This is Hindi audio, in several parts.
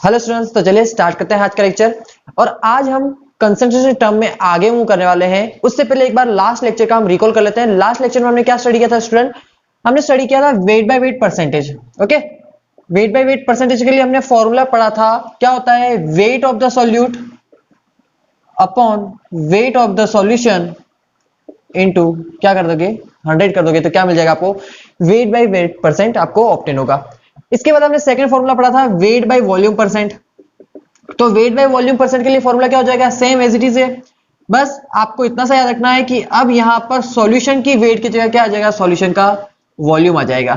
हेलो स्टूडेंट्स, तो चलिए स्टार्ट करते हैं आज का लेक्चर। और आज हम कंसंट्रेशन टर्म में आगे मूव करने वाले हैं। उससे पहले एक बार लास्ट लेक्चर का हम रिकॉल कर लेते हैं। लास्ट लेक्चर में हमने क्या स्टडी किया था स्टूडेंट? हमने स्टडी किया था wait by wait percentage. Okay, wait by wait percentage के लिए हमने फॉर्मूला पढ़ा था। क्या होता है? Wait of the solute upon weight of the solution into क्या कर दोगे, 100 कर दोगे तो क्या मिल जाएगा आपको? वेट बाय वेट परसेंट आपको ऑब्टेन होगा। इसके बाद हमने सेकंड फॉर्मूला पढ़ा था वेट बाय वॉल्यूम परसेंट। तो वेट बाय वॉल्यूम परसेंट के लिए फॉर्मूला क्या हो जाएगा? सेम एज इट इज है। बस आपको इतना सा याद रखना है कि अब यहां पर सॉल्यूशन की वेट की जगह क्या आ जाएगा? सॉल्यूशन का वॉल्यूम आ जाएगा।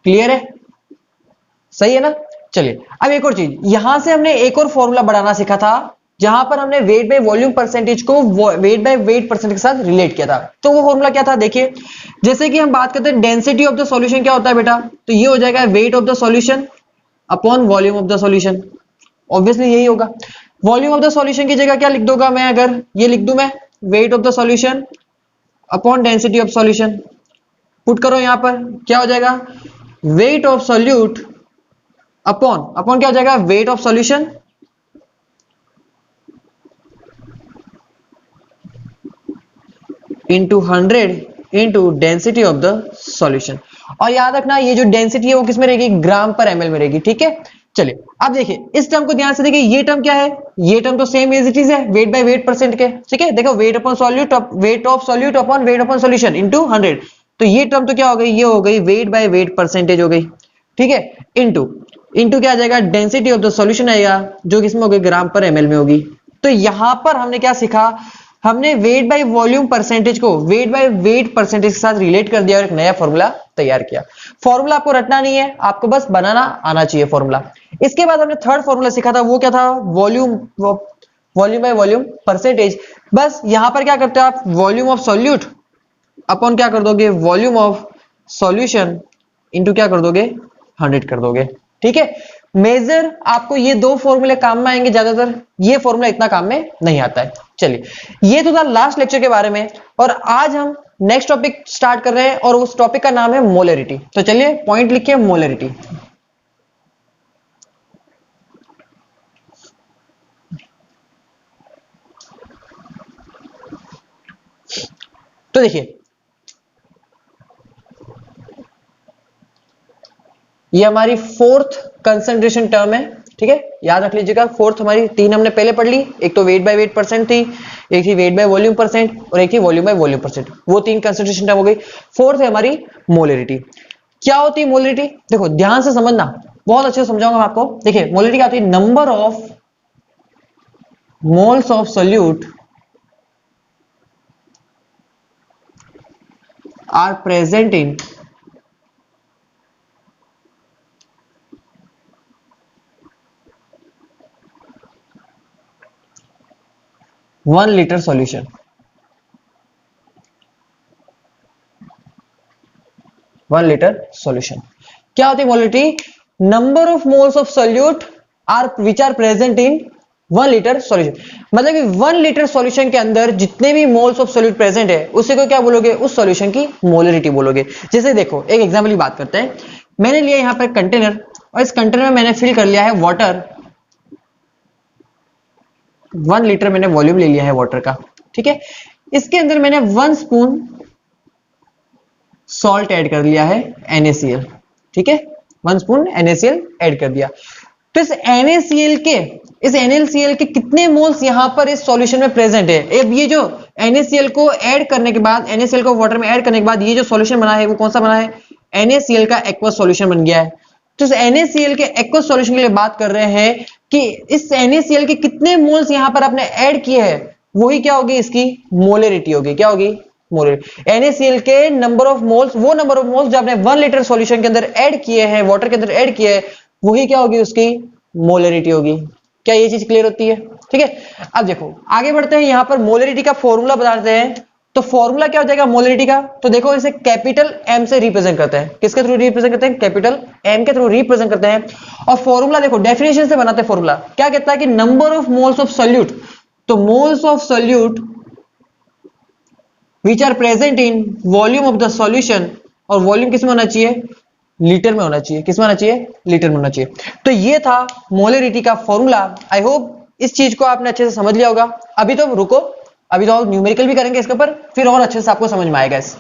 क्लियर है? सही है ना? चलिए अब एक और चीज, यहां से हमने एक और फॉर्मूला बढ़ाना सीखा था जहां पर हमने वेट बाय वॉल्यूम परसेंटेज को वेट बाय वेट परसेंट के साथ रिलेट किया था। तो वो फॉर्मूला क्या था? देखिए, जैसे कि हम बात करते हैं डेंसिटी ऑफ द सॉल्यूशन क्या होता है बेटा, तो ये हो जाएगा wait of the solution upon volume of the solution. Obviously यही होगा। वॉल्यूम ऑफ द सॉल्यूशन की जगह क्या लिख दूंगा मैं? अगर ये लिख दूं मैं wait of the solution upon density of solution. Put करो यहां पर, क्या हो जाएगा? Weight of solute upon upon क्या हो जाएगा? Weight of solution into 100 into density of the solution. और याद रखना ये जो डेंसिटी है वो किस में रहेगी? ग्राम पर एमएल में रहेगी। ठीक है, चलिए अब देखिए इस टर्म को ध्यान से देखिए। ये टर्म क्या है? ये टर्म तो सेम एज इट इज है, वेट बाय वेट परसेंट के। ठीक है, देखो weight upon solute, weight of solute upon weight upon solution into 100। तो ये टर्म तो क्या हो गई? ये हो गई वेट बाय वेट परसेंटेज हो गई। ठीक है, इनटू इनटू क्या आ जाएगा? डेंसिटी ऑफ द सॉल्यूशन आएगा जो किसमें होगी? ग्राम पर एमएल में होगी। तो यहां पर हमने क्या सीखा? हमने वेट बाय वॉल्यूम परसेंटेज को वेट बाय वेट परसेंटेज के साथ रिलेट कर दिया और एक नया फॉर्मूला तैयार किया। फॉर्मूला आपको रटना नहीं है, आपको बस बनाना आना चाहिए फॉर्मूला। इसके बाद हमने थर्ड फॉर्मूला सीखा था, वो क्या था? Volume volume by volume percentage. बस यहां पर क्या करते हो आप? वॉल्यूम ऑफ सॉल्यूट अपॉन क्या कर दोगे? वॉल्यूम ऑफ सॉल्यूशन इनटू क्या कर दोगे? 100 कर दोगे। ठीक है, मेजर आपको ये दो फॉर्मूले काम में आएंगे ज्यादातर, ये फॉर्मूला इतना काम में नहीं आता है। चलिए, ये तो था लास्ट लेक्चर के बारे में। और आज हम नेक्स्ट टॉपिक स्टार्ट कर रहे हैं और उस टॉपिक का नाम है मोलरिटी। तो चलिए पॉइंट लिखिए, मोलरिटी। तो देखिए ये हमारी फोर्थ कंसंट्रेशन टर्म है। ठीक है, याद रख लीजिएगा। फोर्थ हमारी तीन हमने पहले पढ़ ली, एक तो वेट बाय वेट परसेंट थी, एक थी वेट बाय वॉल्यूम परसेंट और एक थी वॉल्यूम बाय वॉल्यूम परसेंट। वो तीन कंसंट्रेशन टर्म हो गई। फोर्थ है हमारी मोलरिटी। क्या होती है मोलरिटी? देखो ध्यान से समझना, बहुत अच्छे से समझाऊंगा मैं आपको। देखिए मोलरिटी क्या होती है? Number of moles of solute are present in 1 litre solution. 1 litre solution क्या होती है molarity? Number of moles of solute are which are present in 1 litre solution. मतलब कि 1 लीटर सॉल्यूशन के अंदर जितने भी मोल्स ऑफ सोल्यूट प्रेजेंट है उसी को क्या बोलोगे? उस सॉल्यूशन की मोलरिटी बोलोगे। जैसे देखो एक एग्जांपल की बात करते हैं। मैंने लिया यहां पर कंटेनर और इस कंटेनर में मैंने फिल कर लिया है वाटर। 1 लीटर मैंने वॉल्यूम ले लिया है वाटर का। ठीक है, इसके अंदर मैंने 1 स्पून सॉल्ट ऐड कर लिया है, NaCl। ठीक है, 1 स्पून NaCl ऐड कर दिया। तो इस NaCl के कितने मोल्स यहां पर इस सॉल्यूशन में प्रेजेंट है? अब ये जो NaCl को ऐड करने के बाद, NaCl को वाटर में ऐड करने के बाद ये जो सॉल्यूशन बना है वो कौन सा बना है? NaCl का एक्वस सॉल्यूशन बन गया है। तो इस NaCl के एक्वस सॉल्यूशन के लिए बात कर रहे हैं कि इस NaCl के कितने मोल्स यहां पर आपने ऐड किए हैं, वही क्या होगी? इसकी मोलरिटी होगी। क्या होगी? मोलरिटी। NaCl के नंबर ऑफ मोल्स, वो नंबर ऑफ मोल्स जो आपने 1 लीटर सॉल्यूशन के अंदर ऐड किए हैं, वाटर के अंदर ऐड किए हैं, वही क्या होगी? उसकी मोलरिटी होगी। क्या ये चीज क्लियर होती है? ठीक है, अब देखो आगे बढ़ते हैं। यहां पर मोलरिटी का फॉर्मूला बताते हैं। तो फॉर्मूला क्या हो जाएगा मोलरिटी का? तो देखो इसे कैपिटल M से रिप्रेजेंट करते हैं। किसके थ्रू रिप्रेजेंट करते हैं? कैपिटल M के थ्रू रिप्रेजेंट करते हैं। और फॉर्मूला देखो डेफिनेशन से बनाते हैं। फॉर्मूला क्या कहता है कि number of moles of solute, तो moles of solute which are present in volume of the solution, और वॉल्यूम किसमें होना चाहिए? लीटर में होना चाहिए। किस में होना चाहिए? लीटर में होना चाहिए। तो ये था मोलरिटी का फॉर्मूला। आई होप इस चीज को आपने अच्छे से समझ लिया होगा। अभी तो रुको, अभी तो न्यूमेरिकल भी करेंगे इसके ऊपर, फिर और अच्छे से आपको समझ में आएगा। इस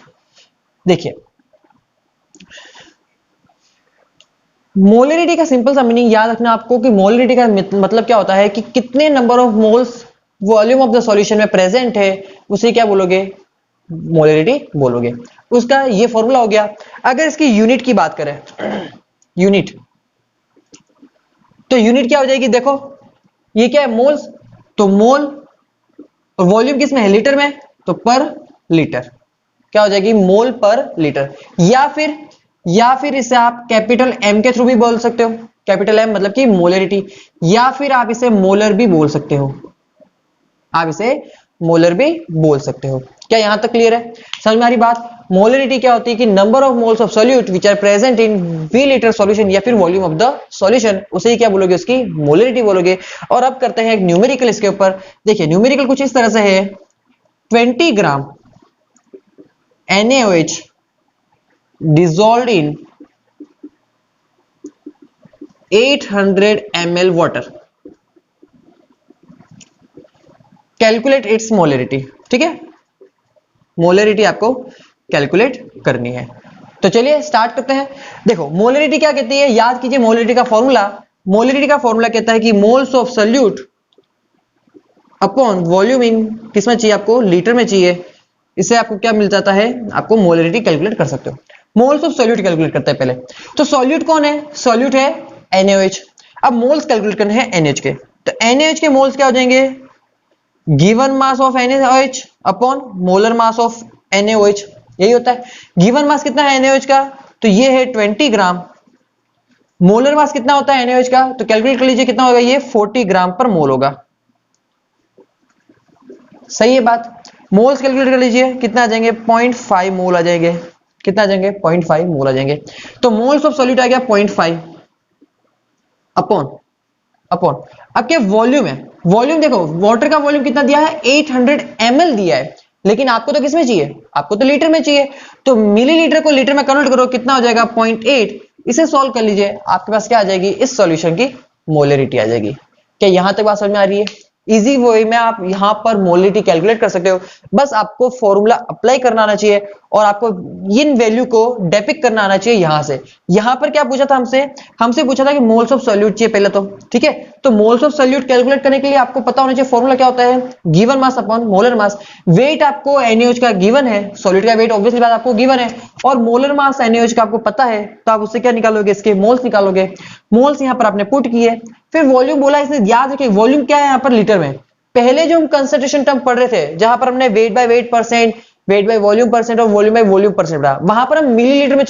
देखिए, मोलरिटी का सिंपल सा मीनिंग याद रखना आपको कि मोलरिटी का मतलब क्या होता है कि कितने number of moles volume of the solution में प्रेजेंट है, उसे क्या बोलोगे? मोलरिटी बोलोगे। उसका ये फॉर्मूला हो गया। अगर इसकी यूनिट की बात करें, यूनिट, तो यूनिट क्या हो जाएगी? देखो ये क्या है? मोल्स। तो मोल और वॉल्यूम किस में है? लीटर में, तो पर लीटर क्या हो जाएगी? मोल पर लीटर। या फिर इसे आप कैपिटल एम के थ्रू भी बोल सकते हो। कैपिटल एम मतलब कि मोलरिटी, या फिर आप इसे मोलर भी बोल सकते हो। आप इसे मोलर भी बोल सकते हो। क्या यहां तक क्लियर है? समझ में आ रही बात? मोलरिटी क्या होती है कि number of moles of solute which are present in V litre solution, या फिर वॉल्यूम ऑफ द सॉल्यूशन, उसे ही क्या बोलोगे? उसकी मोलरिटी बोलोगे। और अब करते हैं एक न्यूमेरिकल इसके ऊपर। देखिए न्यूमेरिकल कुछ इस तरह से है, 20 gram NaOH dissolved in 800 ml water, calculate its molarity. ठीक है, मोलरिटी आपको कैलकुलेट करनी है। तो चलिए स्टार्ट करते हैं। देखो मोलरिटी क्या कहती है, याद कीजिए मोलरिटी का फॉर्मूला। मोलरिटी का फॉर्मूला कहता है कि moles of solute upon volume इन, किसमें चाहिए आपको? लीटर में चाहिए। इससे आपको क्या मिल जाता है? आपको मोलरिटी कैलकुलेट कर सकते हो। मोल्स ऑफ सॉल्यूट कैलकुलेट करते हैं पहले। तो सॉल्यूट कौन है? सॉल्यूट है NaOH। अब मोल्स कैलकुलेट करने हैं NaOH के। तो NaOH के मोल्स क्या हो जाएंगे? Given mass of NaOH upon molar mass of NaOH, यही होता है। गिवन मास कितना है NaOH का? तो ये है 20 ग्राम। मोलर मास कितना होता है NaOH का? तो कैलकुलेट कर लीजिए कितना होगा? ये 40 ग्राम पर मोल होगा। सही है बात? मोल्स कैलकुलेट कर लीजिए कितना आ जाएंगे? 0.5 मोल आ जाएंगे। कितना आ जाएंगे? 0.5 मोल आ जाएंगे। तो मोल्स ऑफ सॉल्यूट आ गया 0.5 अपॉन अपॉन अब क्या वॉल्यूम है? वॉल्यूम देखो, वाटर का वॉल्यूम कितना दिया है? 800 ml दिया है, लेकिन आपको तो किसमें चाहिए? आपको तो लीटर में चाहिए। तो मिलीलीटर को लीटर में कन्वर्ट करो, कितना हो जाएगा? 0.8। इसे सॉल्व कर लीजिए, आपके पास क्या आ जाएगी? इस सॉल्यूशन की मोलरिटी आ जाएगी। क्या यहां तक बात समझ में आ रही है? इजी वे में आप यहां पर मोलरिटी कैलकुलेट कर सकते हो। बस आपको फॉर्मूला अप्लाई करना आना चाहिए और आपको इन वैल्यू को डेपिक्ट करना आना चाहिए। यहां से यहां पर क्या पूछा था हमसे पूछा था कि मोल्स ऑफ सॉल्यूट चाहिए पहले तो। ठीक है, तो मोल्स ऑफ सॉल्यूट कैलकुलेट करने के लिए आपको पता होना चाहिए फॉर्मूला क्या होता है? Given mass upon molar mass. Weight आपको NaOH का गिवन है, सॉल्यूट का वेट ऑब्वियसली बात आपको गिवन है, और मोलर मास NaOH का आपको पता है, तो आप उससे क्या निकालोगे? इसके मोल्स निकालोगे। मोल्स यहां पर आपने पुट किए, फिर वॉल्यूम बोला। इसने याद रखिए वॉल्यूम क्या है यहां पर? लीटर में। पहले जो हम कंसंट्रेशन टर्म पढ़ रहे थे, जहां पर हमने wait by weight percent, weight by volume percent और वॉल्यूम बाय वॉल्यूम परसेंट पढ़ा, वहां पर हम मिलीलीटर में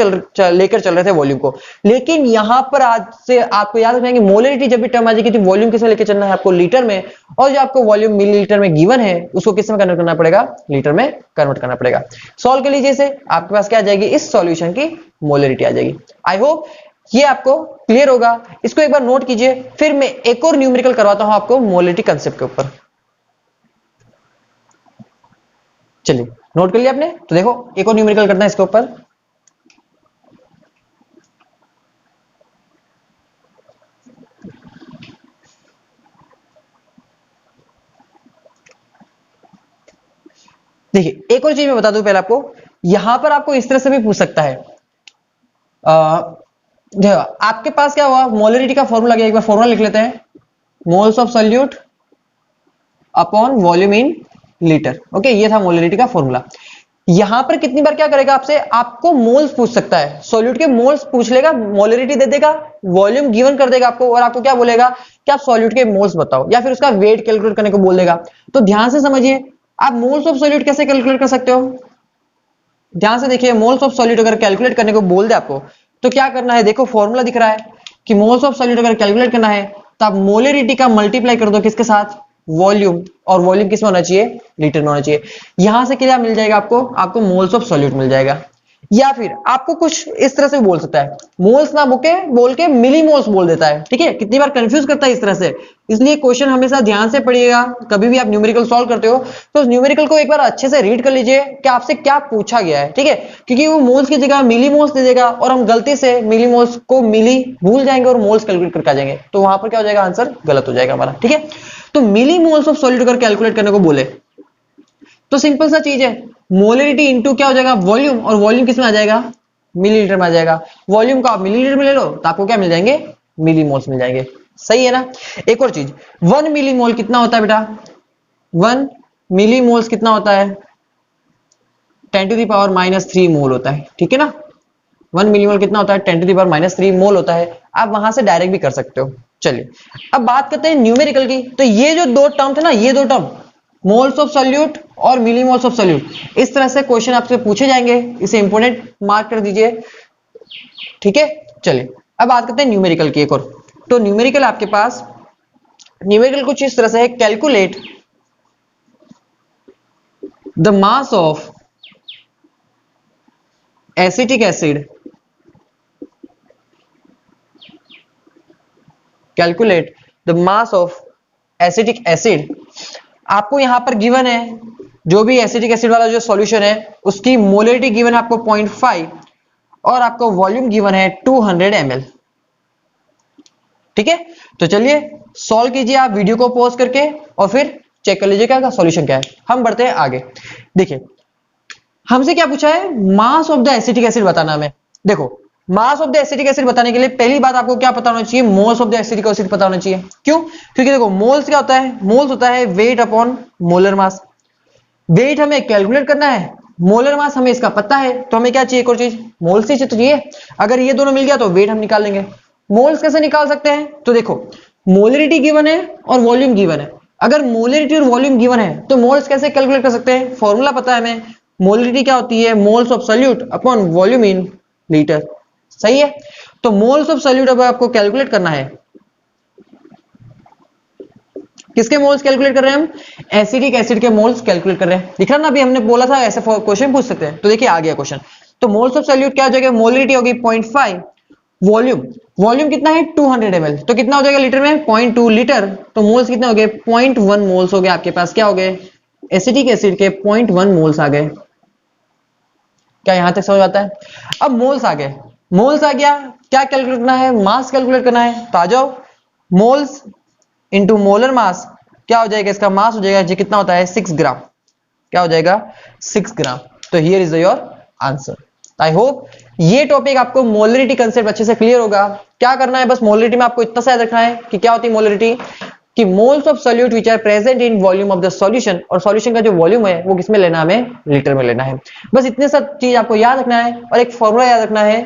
लेकर चल रहे थे वॉल्यूम को। लेकिन यहां पर आज से आपको याद रखना है कि मोलरिटी जब भी टर्म आ जाएगी तो वॉल्यूम किसमें लेकर चलना है? आपको लीटर में। और जो आपको वॉल्यूम मिलीलीटर में गिवन है, उसको किस में कन्वर्ट करना पड़ेगा? लीटर में कन्वर्ट करना पड़ेगा। सॉल्व कर लीजिए इसे, आपके पास क्या आ जाएगी? इस सॉल्यूशन की मोलरिटी आ जाएगी। आई होप ये आपको क्लियर होगा। इसको एक बार नोट कीजिए, फिर मैं एक और न्यूमेरिकल करवाता हूं आपको मोलरिटी कंसेप्ट के ऊपर। चलिए नोट कर लिया आपने? तो देखो एक और न्यूमेरिकल करना है इसके ऊपर। देखिए एक और चीज मैं बता दूं पहले आपको, यहां पर आपको इस तरह से भी पूछ सकता है। देखो आपके पास क्या हुआ? मोलरिटी का फॉर्मूला गया, एक बार फॉर्मूला लिख लेते हैं। Moles of solute upon volume in litre. Okay, ये था मोलरिटी का फॉर्मूला। यहां पर कितनी बार क्या करेगा आपसे? आपको मोल्स पूछ सकता है, सॉल्यूट के मोल्स पूछ लेगा, मोलरिटी दे देगा, वॉल्यूम गिवन कर देगा आपको, और आपको क्या बोलेगा कि आप सॉल्यूट के मोल्स बताओ, या फिर उसका वेट कैलकुलेट करने को बोल देगा। तो ध्यान से समझिए, आप मोल्स ऑफ सॉल्यूट कैसे कैलकुलेट कर सकते हो? ध्यान से देखिए, मोल्स ऑफ सॉल्यूट अगर कैलकुलेट करने को बोल दे आपको, तो क्या करना है? देखो फॉर्मूला दिख रहा है कि मोल्स ऑफ सॉल्यूट अगर कैलकुलेट करना है तो आप मोलरिटी का मल्टीप्लाई कर दो किसके साथ? वॉल्यूम। और वॉल्यूम किस में होना चाहिए? लीटर में होना चाहिए। यहां से क्या मिल जाएगा आपको? आपको मोल्स ऑफ सॉल्यूट मिल जाएगा। या फिर आपको कुछ इस तरह से बोल सकता है, मोल्स ना बोल के मिली मोल्स बोल देता है। ठीक है, कितनी बार कंफ्यूज करता है इस तरह से, इसलिए क्वेश्चन हमेशा ध्यान से पढ़िएगा। कभी भी आप न्यूमेरिकल सॉल्व करते हो तो उस न्यूमेरिकल को एक बार अच्छे से रीड कर लीजिए कि आपसे क्या पूछा गया है। ठीक है, क्योंकि वो मोल्स की जगह मिली मोल्स दे देगा और हम गलती से मिली मोल्स को मिली भूल जाएंगे और मोल्स कैलकुलेट करके आ जाएंगे, तो वहां पर क्या हो जाएगा, आंसर गलत हो जाएगा हमारा। ठीक है, तो मिली मोल्स ऑफ सॉल्यूट अगर कैलकुलेट करने को बोले तो सिंपल सा चीज है, मोलरिटी इनटू क्या हो जाएगा, वॉल्यूम, और वॉल्यूम किस में आ जाएगा, मिलीलीटर में आ जाएगा। वॉल्यूम को आप मिलीलीटर में ले लो तो आपको क्या मिल जाएंगे, मिलीमोल्स मिल जाएंगे। सही है ना। एक और चीज, 1 मिलीमोल कितना होता है बेटा, 1 मिलीमोल्स कितना होता है, 10⁻³ मोल होता है। ठीक है ना, 1 मिलीमोल कितना होता है, 10⁻³ मोल होता है। आप वहां से डायरेक्ट भी कर सकते हो। चलिए अब बात करते हैं न्यूमेरिकल की। तो ये जो दो टर्म थे ना, ये दो टर्म मोल्स ऑफ सॉल्यूट और मिलीमोल्स ऑफ सॉल्यूट, इस तरह से क्वेश्चन आपसे पूछे जाएंगे, इसे इंपोर्टेंट मार्क कर दीजिए। ठीक है, चलिए अब बात करते हैं न्यूमेरिकल की एक और। तो न्यूमेरिकल आपके पास, न्यूमेरिकल कुछ इस तरह से है, calculate the mass of acetic acid, calculate the mass of acetic acid. आपको यहां पर गिवन है जो भी एसिटिक एसिड वाला जो सॉल्यूशन है उसकी मोलरिटी गिवन है आपको 0.5 और आपको वॉल्यूम गिवन है 200 ml। ठीक है, तो चलिए सॉल्व कीजिए आप वीडियो को पॉज करके और फिर चेक कर लीजिएगा का सॉल्यूशन क्या है। हम बढ़ते हैं आगे। देखिए हमसे क्या पूछा है, mass of the acetic acid बताना हमें। देखो mass of the acetic acid बताने के लिए पहली बात आपको क्या पता होना चाहिए, moles of the acetic acid पता होना चाहिए। क्यों, क्योंकि देखो मोल्स क्या होता है, मोल्स होता है weight upon molar mass. Weight हमें कैलकुलेट करना है, मोलर मास हमें इसका पता है, तो हमें क्या चाहिए, एक और चीज, मोल्स ही चाहिए। अगर ये दोनों मिल गया तो वेट हम निकाल लेंगे। मोल्स कैसे निकाल सकते हैं, तो देखो मोलरिटी गिवन है और वॉल्यूम गिवन है। अगर मोलरिटी और वॉल्यूम गिवन है तो मोल्स कैसे कैलकुलेट कर सकते हैं, फॉर्मूला पता है हमें, मोलरिटी क्या होती है, moles of solute upon volume in litre. सही है, तो मोल्स ऑफ सॉल्यूट अब आपको कैलकुलेट करना है, किसके मोल्स कैलकुलेट कर रहे हैं हम, एसिटिक एसिड के मोल्स कैलकुलेट कर रहे हैं। दिख रहा ना, अभी हमने बोला था ऐसे क्वेश्चन पूछ सकते हैं। तो देखिए आ गया क्वेश्चन। तो मोल्स ऑफ सॉल्यूट क्या हो जाएगा, मोलरिटी होगी 0.5, वॉल्यूम, वॉल्यूम कितना है 200 ml, तो कितना हो जाएगा लीटर में 0.2 लीटर। तो मोल्स कितने हो गए, 0.1 मोल्स हो गए आपके पास, क्या हो गए, एसिटिक एसिड के 0.1 मोल्स आ गए। क्या यहां तक समझ आता है। अब मोल्स आ गए, मोल्स आ गया, क्या कैलकुलेट करना है, मास कैलकुलेट करना है। तो आ जाओ, मोल्स इंटू मोलर मास, क्या हो जाएगा, इसका मास हो जाएगा जी कितना होता है 6 ग्राम, क्या हो जाएगा 6 ग्राम। तो here is your answer. I hope ये टॉपिक आपको मोलरिटी कंसेप्ट अच्छे से क्लियर होगा। क्या करना है, बस मोलरिटी में आपको इतना सा याद रखना है कि क्या होती है मोलरिटी, कि moles of solute which are present in volume of the solution, और सॉल्यूशन का जो वॉल्यूम है वो किसमें लेना है, हमें लीटर में लेना है। बस इतने सब चीज आपको याद रखना है और एक फॉर्मूला याद रखना है,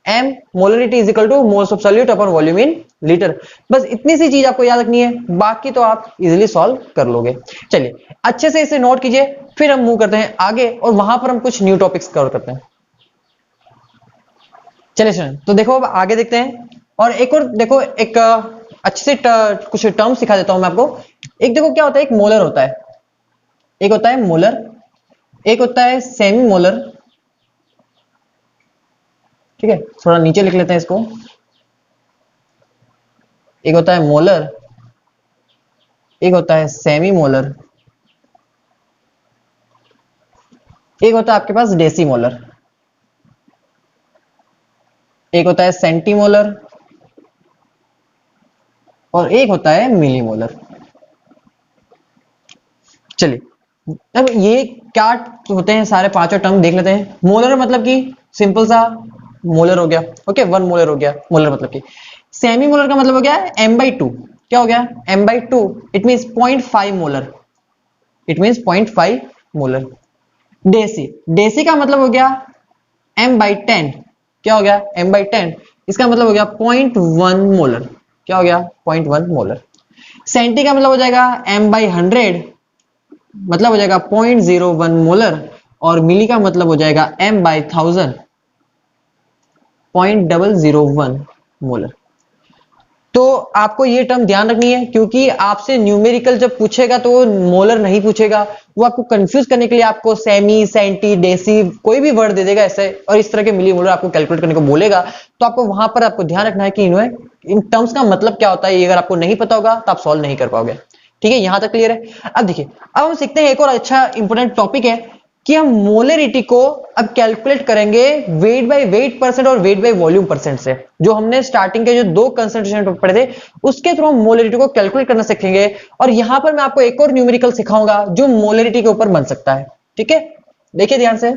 m molarity is equal two moles of solute upon volume in litre. बस इतनी सी चीज आपको याद रखनी है, बाकी तो आप इजीली सॉल्व कर लोगे। चलिए अच्छे से इसे नोट कीजिए, फिर हम मूव करते हैं आगे और वहां पर हम कुछ न्यू टॉपिक्स कवर करते हैं। चलिए सुन, तो देखो अब आगे देखते हैं। और एक और देखो, एक अच्छे से कुछ टर्म सिखा देता हूं मैं आपको। एक देखो क्या होता है, एक मोलर होता है, एक होता है मोलर, एक होता है सेमी मोलर। ठीक है, थोड़ा नीचे लिख लेते हैं इसको। एक होता है मोलर, एक होता है सेमी मोलर, एक होता है आपके पास डेसी मोलर, एक होता है सेंटीमोलर और एक होता है मिलीमोलर। चलिए अब ये क्या होते हैं, सारे पांचों टर्म देख लेते हैं। मोलर मतलब कि सिंपल सा मोलर हो गया, ओके 1 मोलर हो गया मोलर मतलब कि। सेमी मोलर का मतलब हो गया m/2, क्या हो गया m/2, it means 0.5 molar, it means 0.5 molar. Deci, deci का मतलब हो गया m/10, क्या हो गया m/10, इसका मतलब हो गया 0.1 मोलर, क्या हो गया 0.1 मोलर। सेंटी का मतलब हो जाएगा m/100, मतलब हो जाएगा 0.01 मोलर, और मिली का मतलब हो जाएगा m/1000, 0.001 मोलर। तो आपको ये टर्म ध्यान रखनी है, क्योंकि आपसे न्यूमेरिकल जब पूछेगा तो वो मोलर नहीं पूछेगा, वो आपको कंफ्यूज करने के लिए आपको सेमी, सेंटी, डेसी कोई भी वर्ड दे देगा ऐसे, और इस तरह के मिली मोलर आपको कैलकुलेट करने को बोलेगा। तो आपको वहां पर आपको ध्यान रखना है कि इन टर्म्स का मतलब क्या होता है। ये अगर आपको नहीं पता होगा तो आप सॉल्व नहीं कर पाओगे। ठीक है, यहां तक क्लियर है। अब देखिए, अब हम सीखते हैं एक और अच्छा इंपॉर्टेंट टॉपिक है कि हम मोलरिटी को अब कैलकुलेट करेंगे वेट बाय वेट परसेंट और वेट बाय वॉल्यूम परसेंट से। जो हमने स्टार्टिंग के जो 2 कंसंट्रेशन पढ़े थे उसके थ्रू हम मोलरिटी को कैलकुलेट करना सीखेंगे। और यहां पर मैं आपको एक और न्यूमेरिकल सिखाऊंगा जो मोलरिटी के ऊपर बन सकता है। ठीक है, देखिए ध्यान से।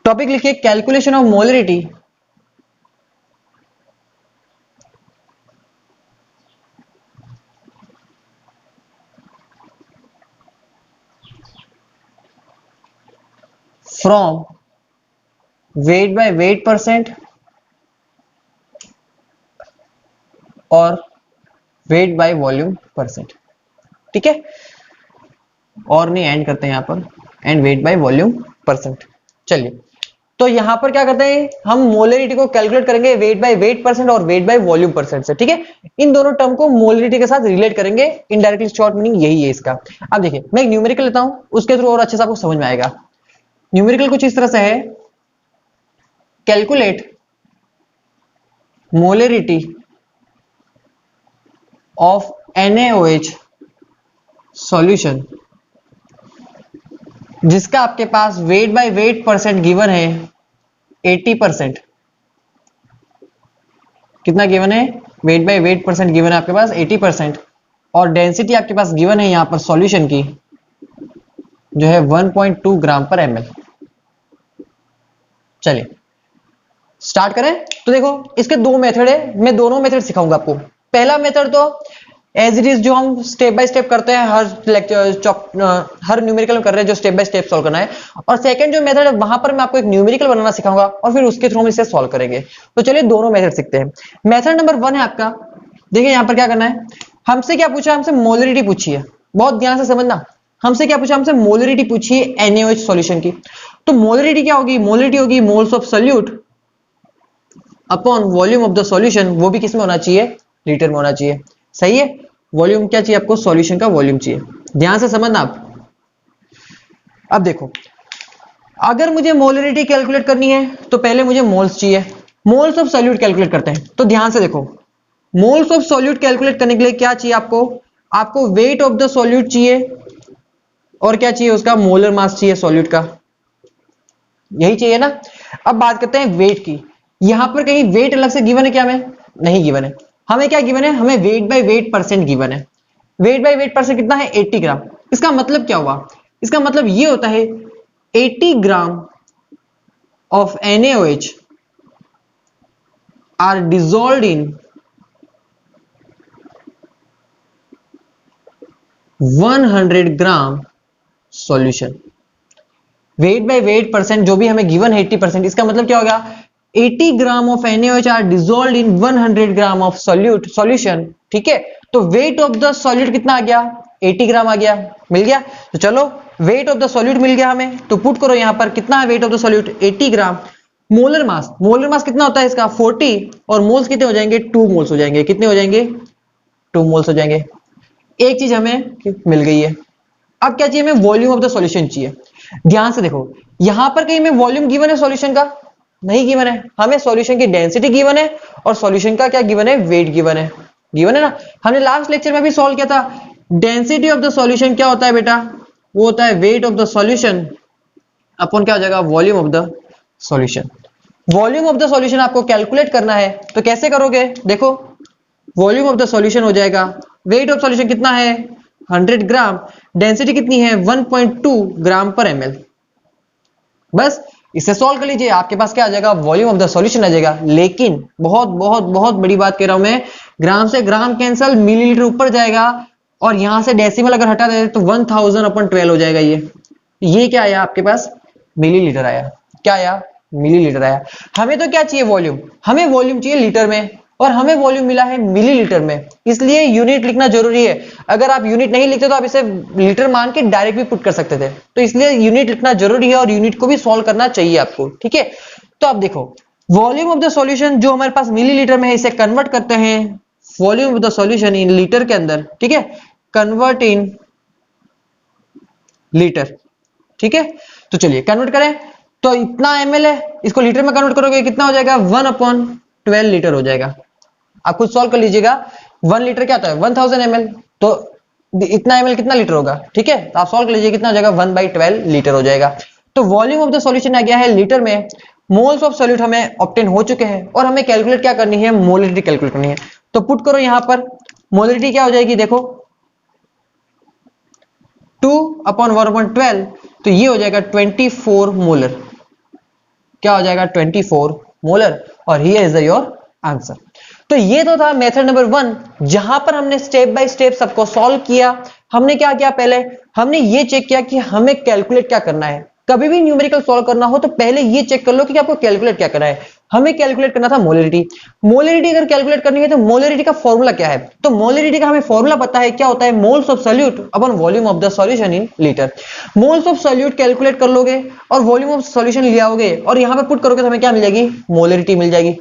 टॉपिक लिखिए calculation of molarity from wait by weight percent और वेट बाय वॉल्यूम परसेंट। ठीक है, और नहीं एंड करते हैं यहां पर, and weight by volume percent. चलिए, तो यहां पर क्या करते हैं, हम मोलरिटी को कैलकुलेट करेंगे वेट बाय वेट परसेंट और वेट बाय वॉल्यूम परसेंट से। ठीक है, इन दोनों टर्म को मोलरिटी के साथ रिलेट करेंगे इनडायरेक्टली। शॉर्ट मीनिंग यही है इसका। अब देखिए, मैं एक न्यूमेरिकल लेता हूं, उसके थ्रू और अच्छे से आपको समझ में आएगा। न्यूमेरिकल कुछ इस तरह से है, calculate molarity of NaOH solution जिसका आपके पास weight by weight percent given है 80%। कितना गिवन है, weight by weight percent given है आपके पास 80%, और डेंसिटी आपके पास गिवन है यहां पर सॉल्यूशन की जो है 1.2 ग्राम पर ml। चलिए स्टार्ट करें। तो देखो, इसके 2 मेथड है, मैं दोनों मेथड सिखाऊंगा आपको। पहला मेथड तो एज इट इज जो हम स्टेप बाय स्टेप करते हैं हर लेक्चर, हर न्यूमेरिकल में कर रहे हैं जो स्टेप बाय स्टेप सॉल्व करना है। और सेकंड जो मेथड है वहां पर मैं आपको एक न्यूमेरिकल बनाना सिखाऊंगा और फिर उसके थ्रू हम इसे सॉल्व करेंगे। तो चलिए दोनों मेथड सीखते हैं। मेथड नंबर 1 है आपका, देखिए यहां पर क्या करना है, हमसे क्या पूछा, हमसे मोलरिटी पूछी है। बहुत ध्यान से समझना, हमसे क्या पूछा, हमसे मोलरिटी पूछी है NaOH सॉल्यूशन की। तो मोलरिटी क्या होगी, मोलरिटी होगी moles of solute upon volume of the solution. वो भी किस में होना चाहिए, लीटर में होना चाहिए। सही है, वॉल्यूम क्या चाहिए आपको, सॉल्यूशन का वॉल्यूम चाहिए। ध्यान से समझना आप। अब देखो, अगर मुझे मोलरिटी कैलकुलेट करनी है तो पहले मुझे मोल्स चाहिए। मोल्स ऑफ सॉल्यूट कैलकुलेट करते हैं। तो ध्यान से देखो, मोल्स ऑफ सॉल्यूट कैलकुलेट करने के लिए क्या चाहिए आपको, आपको वेट ऑफ द सॉल्यूट चाहिए और क्या चाहिए, उसका मोलर मास चाहिए सॉल्यूट का, यही चाहिए ना। अब बात करते हैं वेट की। यहां पर कहीं वेट अलग से गिवन है क्या, हमें नहीं गिवन है। हमें क्या गिवन है, हमें wait by weight percent given है। वेट बाय वेट परसेंट कितना है, 80 ग्राम। इसका मतलब क्या हुआ, इसका मतलब ये होता है 80 gram of NaOH are dissolved in 100 gram solution. Weight by weight percent जो भी हमें गिवन है 80%, इसका मतलब क्या होगा, 80 gram of NaOH are dissolved in 100 gram of solution. ठीक है, तो वेट ऑफ द सॉल्यूट कितना आ गया, 80 ग्राम आ गया, मिल गया। तो चलो वेट ऑफ द सॉल्यूट मिल गया हमें, तो पुट करो यहां पर कितना है wait of the solute, 80 gram. Molar mass कितना होता है इसका 40, और मोल्स कितने हो जाएंगे, 2 मोल्स हो जाएंगे। कितने हो जाएंगे, 2 मोल्स हो जाएंगे। एक चीज हमें मिल गई है। अब क्या चाहिए, हमें वॉल्यूम ऑफ द सॉल्यूशन चाहिए। ध्यान से देखो, यहां पर कहीं में वॉल्यूम गिवन है सॉल्यूशन का, नहीं गिवन है। हमें सॉल्यूशन की डेंसिटी गिवन है और सॉल्यूशन का क्या गिवन है, वेट गिवन है। गिवन है ना, हमने लास्ट लेक्चर में भी सॉल्व किया था। डेंसिटी ऑफ द सॉल्यूशन क्या होता है बेटा, वो होता है wait of the solution upon क्या हो जाएगा, volume of the solution. Volume of the solution आपको कैलकुलेट करना है, तो कैसे करोगे, देखो वॉल्यूम ऑफ द सॉल्यूशन हो जाएगा, वेट ऑफ सॉल्यूशन कितना है 100 ग्राम, डेंसिटी कितनी है 1.2 ग्राम पर ml। बस इसे सॉल्व कर लीजिए, आपके पास क्या आ जाएगा, वॉल्यूम ऑफ द सॉल्यूशन आ जाएगा। लेकिन बहुत बहुत बहुत बड़ी बात कह रहा हूं मैं, ग्राम से ग्राम कैंसल, मिलीलीटर ऊपर जाएगा, और यहां से डेसिमल अगर हटा देते तो 1000/12 हो जाएगा। ये क्या आया आपके पास, मिलीलीटर आया। क्या आया, मिलीलीटर आया। हमें तो क्या चाहिए, वॉल्यूम, हमें वॉल्यूम चाहिए लीटर में, और हमें वॉल्यूम मिला है मिलीलीटर में, इसलिए यूनिट लिखना जरूरी है। अगर आप यूनिट नहीं लिखते तो आप इसे लीटर मान के डायरेक्ट भी पुट कर सकते थे, तो इसलिए यूनिट लिखना जरूरी है और यूनिट को भी सॉल्व करना चाहिए आपको, ठीक है। तो आप देखो वॉल्यूम ऑफ द सॉल्यूशन जो हमारे पास मिलीलीटर में है, इसे कन्वर्ट करते हैं volume of the solution in litre के अंदर, ठीक है, कन्वर्ट इन लीटर, ठीक है। तो चलिए कन्वर्ट करें, तो इतना ml है, इसको लीटर में कन्वर्ट करोगे कितना हो जाएगा, 1/12 लीटर हो जाएगा। आप खुद सॉल्व कर लीजिएगा, 1 लीटर क्या होता है 1000 ml, तो इतना ml कितना लीटर होगा, ठीक है। तो आप सॉल्व कर लीजिए, कितना हो जाएगा 1/12 लीटर हो जाएगा। तो वॉल्यूम ऑफ द सॉल्यूशन आ गया है लीटर में, मोल्स ऑफ सॉल्यूट हमें ऑब्टेन हो चुके हैं और हमें कैलकुलेट क्या करनी है, मोलरिटी कैलकुलेट करनी है। तो पुट करो यहां पर, मोलरिटी क्या हो जाएगी, देखो 2/1/12, तो ये हो जाएगा 24 मोलर, क्या हो जाएगा 24 मोलर, और हियर इज योर आंसर। तो ये तो था मेथड नंबर 1, जहां पर हमने स्टेप बाय स्टेप सबको सॉल्व किया। हमने क्या किया, पहले हमने ये चेक किया कि हमें कैलकुलेट क्या करना है। कभी भी न्यूमेरिकल सॉल्व करना हो तो पहले ये चेक कर लो कि आपको कैलकुलेट क्या करना है। हमें कैलकुलेट करना था मोलरिटी। मोलरिटी अगर कैलकुलेट करनी है तो मोलरिटी का फॉर्मूला क्या है, तो मोलरिटी का हमें फॉर्मूला पता है, क्या होता है, moles of solute upon volume of the solution in litre. Moles of solute calculate कर लोगे और वॉल्यूम ऑफ सॉल्यूशन ले आओगे और यहां पे पुट करोगे तो हमें क्या मिल जाएगी, मोलरिटी मिल जाएगी।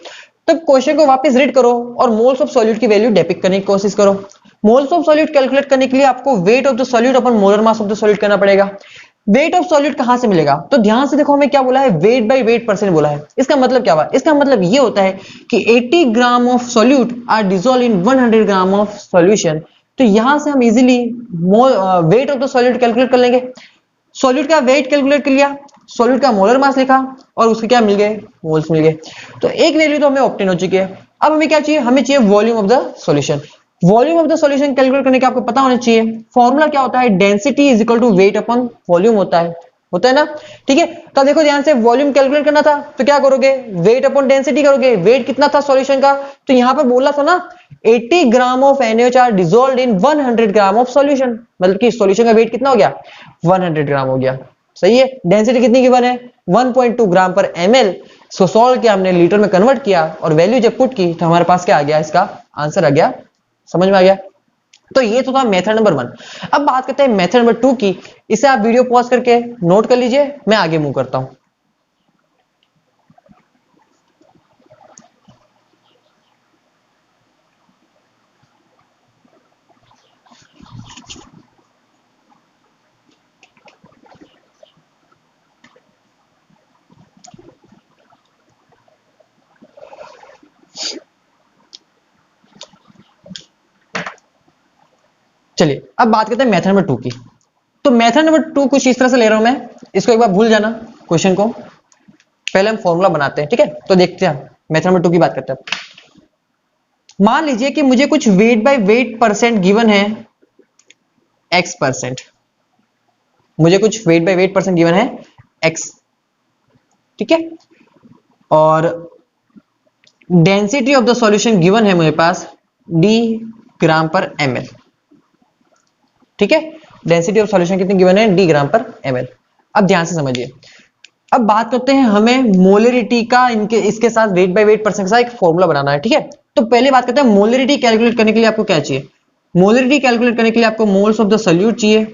तब क्वेश्चन को वापस रीड करो और मोल्स ऑफ सॉल्यूट की वैल्यू डिपिक्ट करने की कोशिश करो। मोल्स ऑफ सॉल्यूट कैलकुलेट करने के लिए आपको wait of the solute upon molar mass of the solute करना पड़ेगा। वेट ऑफ सॉल्यूट कहां से मिलेगा, तो ध्यान से देखो, हमें क्या बोला है, वेट बाय वेट परसेंट बोला है। इसका मतलब क्या हुआ, इसका मतलब ये होता है कि 80 gram of solute are dissolve in 100 gram of solution. तो यहां से हम easily weight of the solute calculate कर लेंगे। सॉल्यूट का वेट कैलकुलेट कर लिया, सॉल्यूट का मोलर मास लिखा और उसके क्या मिल गए, मोल्स मिल गए। तो एक वैल्यू तो हमें ऑब्टेन हो चुकी है। अब हमें क्या चाहिए, हमें चाहिए volume of the solution. Volume of the solution calculate करने के आपको पता होना चाहिए, फॉर्मूला क्या होता है, density is equal to weight upon volume होता है ना, ठीक है। तो देखो ध्यान से, वॉल्यूम कैलकुलेट करना था तो क्या करोगे, वेट अपॉन डेंसिटी करोगे। वेट कितना था सॉल्यूशन का, तो यहां पर बोला था ना 80 gram of NaOH are dissolved in 100 gram of solution, मतलब कि सॉल्यूशन का वेट कितना हो गया, 100 ग्राम हो गया, सही है। डेंसिटी कितनी गिवन है, 1.2 ग्राम पर ml। सो सॉल्व किया हमने, लीटर में कन्वर्ट किया और वैल्यू जब पुट की तो हमारे पास क्या आ गया, इसका आंसर आ गया। समझ में आ गया। तो ये तो था मेथड नंबर 1। अब बात करते हैं मेथड नंबर 2 की। इसे आप वीडियो पॉज करके नोट कर लीजिए, मैं आगे मूव करता हूं। चलिए अब बात करते हैं मेथड नंबर 2 की। तो मेथड नंबर 2 कुछ इस तरह से ले रहा हूं मैं, इसको एक बार भूल जाना क्वेश्चन को, पहले हम फॉर्मूला बनाते हैं, ठीक है। तो देखते हैं मेथड नंबर 2 की बात करते हैं। मान लीजिए कि मुझे कुछ wait by weight percent given है x%, मुझे कुछ wait by weight percent given है x, ठीक है, और density of the solution given है मेरे पास d ग्राम पर ml, ठीक है। डेंसिटी ऑफ सॉल्यूशन कितनी गिवन है, d ग्राम पर ml। अब ध्यान से समझिए, अब बात करते हैं हमें मोलरिटी का, इनके इसके साथ वेट बाय वेट परसेंट के साथ एक फॉर्मूला बनाना है, ठीक है। तो पहले बात करते हैं मोलरिटी कैलकुलेट करने के लिए आपको क्या चाहिए, मोलरिटी कैलकुलेट करने के लिए आपको मोल्स ऑफ द सॉल्यूट चाहिए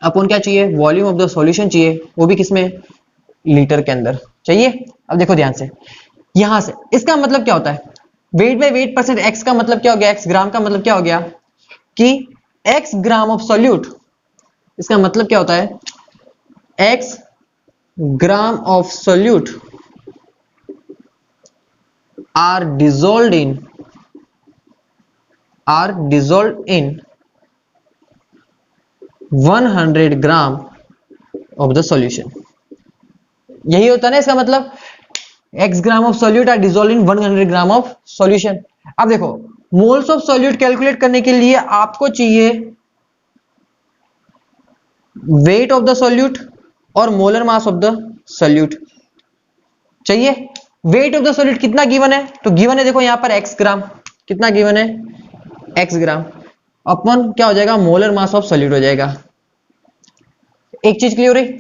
अपॉन क्या चाहिए, वॉल्यूम ऑफ द सॉल्यूशन चाहिए, वो भी किसमें, लीटर के अंदर चाहिए। अब देखो ध्यान से, यहां से इसका मतलब क्या होता है, weight by weight percent, x का मतलब क्या हो गया, x ग्राम का मतलब क्या हो गया कि x ग्राम ऑफ सॉल्यूट, इसका मतलब क्या होता है, x gram of solute are dissolved in 100 gram of the solution. यही होता है ना इसका मतलब, x gram of solute are dissolved in 100 gram of solution. अब देखो मोल्स ऑफ सॉल्यूट कैलकुलेट करने के लिए आपको चाहिए वेट ऑफ द सॉल्यूट और molar mass of the solute चाहिए। वेट ऑफ द सॉल्यूट कितना गिवन है, तो गिवन है देखो यहां पर x ग्राम, कितना गिवन है, x ग्राम, अपन क्या हो जाएगा, मोलर मास ऑफ सॉल्यूट हो जाएगा। एक चीज क्लियर है,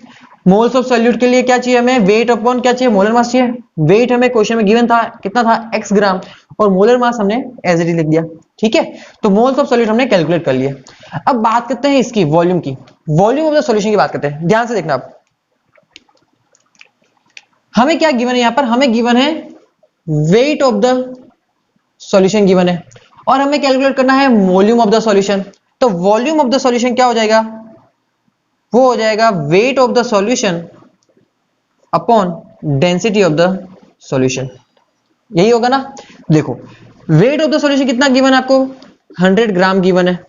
मोल्स ऑफ सॉल्यूट के लिए क्या चाहिए हमें, वेट अपॉन क्या चाहिए, मोलर मास चाहिए। वेट हमें क्वेश्चन में गिवन था, कितना था, x ग्राम, और मोलर मास हमने एज इट इज लिख दिया। ठीक है, तो मोल्स ऑफ सॉल्यूट हमने कैलकुलेट कर लिया। अब बात करते हैं इसकी वॉल्यूम की, वॉल्यूम ऑफ द सॉल्यूशन की बात करते हैं। ध्यान से देखना, आप हमें क्या गिवन है, यहां पर हमें गिवन है wait of the solution given है और हमें कैलकुलेट करना है वॉल्यूम ऑफ द सॉल्यूशन। तो वॉल्यूम ऑफ द सॉल्यूशन क्या हो जाएगा, वो हो जाएगा wait of the solution upon density of the solution. यही होगा ना। देखो वेट ऑफ द सॉल्यूशन कितना गिवन है आपको, 100 ग्राम गिवन है,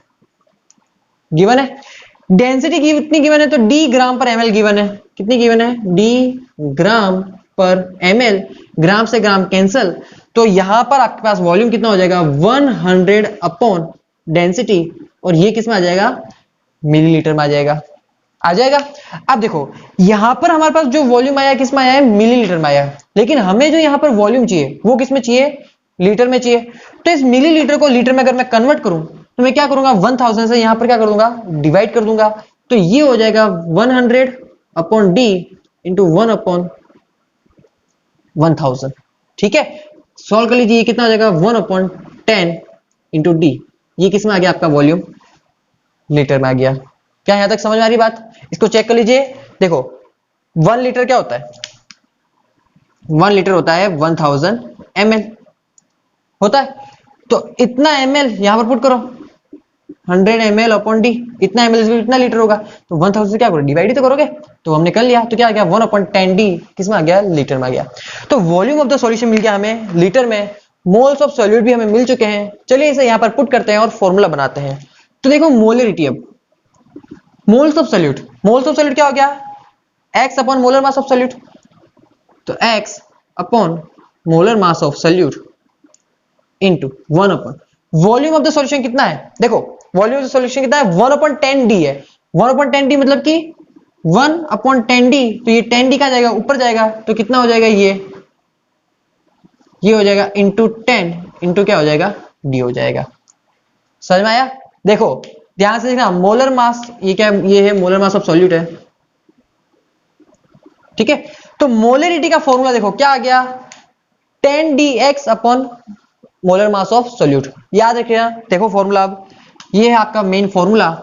गिवन है। डेंसिटी कितनी गिवन है, तो डी ग्राम पर एमएल गिवन है। कितनी गिवन है, डी ग्राम पर एमएल, ग्राम से ग्राम कैंसल, तो यहां पर आपके पास वॉल्यूम कितना हो जाएगा 100 अपॉन डेंसिटी, और ये किस में आ जाएगा, मिलीलीटर में आ जाएगा, आ जाएगा। अब देखो यहां पर हमारे पास जो वॉल्यूम आया किस में आया है, मिलीलीटर में आया है, लेकिन हमें जो यहां पर वॉल्यूम चाहिए वो किस में चाहिए, लीटर में चाहिए। तो इस मिलीलीटर को लीटर में अगर मैं कन्वर्ट करूं तो मैं क्या करूंगा, 1000 से यहां पर क्या कर दूंगा, डिवाइड कर दूंगा, तो ये हो जाएगा 100 अपॉन डी इंटू 1 अपॉन 1000। ठीक है, सॉल्व कर लीजिए, कितना हो जाएगा 1 अपॉन 10 इंटू डी, ये किस में आ गया आपका वॉल्यूम, लीटर में आ गया। क्या यहां तक समझ में आ रही बात, इसको चेक कर लीजिए। देखो 1 लीटर क्या होता है, 1 लीटर होता है 1000 ml होता है, तो इतना ml यहां पर पुट करो, 100 ml अपॉन डी, इतना ml इतना लीटर होगा, तो 1000 से क्या करो, डिवाइड ही तो करोगे, तो हमने कर लिया, तो क्या आ गया 1 अपॉन 10 डी, किस में आ गया, लीटर में आ गया। तो वॉल्यूम ऑफ द सॉल्यूशन मिल गया हमें लीटर में, मोल्स ऑफ सॉल्यूट भी हमें मिल चुके हैं। चलिए इसे यहां पर पुट करते हैं और फॉर्मूला बनाते हैं। तो देखो मोलरिटी, अब moles of solute, moles of solute क्या हो गया, x upon molar mass of solute, तो x upon molar mass of solute into 1 upon volume of the solution कितना है, देखो वॉल्यूम ऑफ द सॉल्यूशन कितना है, 1 अपॉन 10 डी है। 1 अपॉन 10 डी मतलब कि 1 अपॉन 10 डी, तो ये 10 डी का जाएगा ऊपर जाएगा, तो कितना हो जाएगा, ये हो जाएगा इंटू 10 इंटू क्या हो जाएगा, डी हो जाएगा। समझ में आया। देखो ध्यान से देखना, मोलर मास ये क्या है, ये है मोलर मास ऑफ सॉल्यूट है। ठीक है, तो मोलरिटी का फॉर्मूला देखो क्या आ गया, 10 dx upon molar mass of solute. याद रखिएगा, देखो फॉर्मूला, अब ये है आपका मेन फॉर्मूला,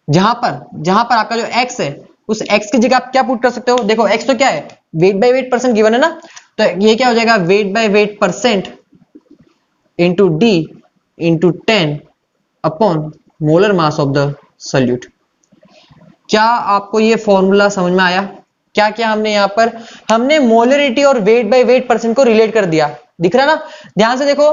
जहां पर आपका जो x है उस x की जगह आप क्या पुट कर सकते हो, देखो x तो क्या है, weight by weight percent given है ना, तो ये क्या हो जाएगा, wait by weight percent into D into 10 upon molar mass of the solute. क्या आपको ये फॉर्मूला समझ में आया, क्या क्या हमने यहां पर, हमने मोलरिटी और वेट बाय वेट परसेंट को रिलेट कर दिया, दिख रहा ना। ध्यान से देखो,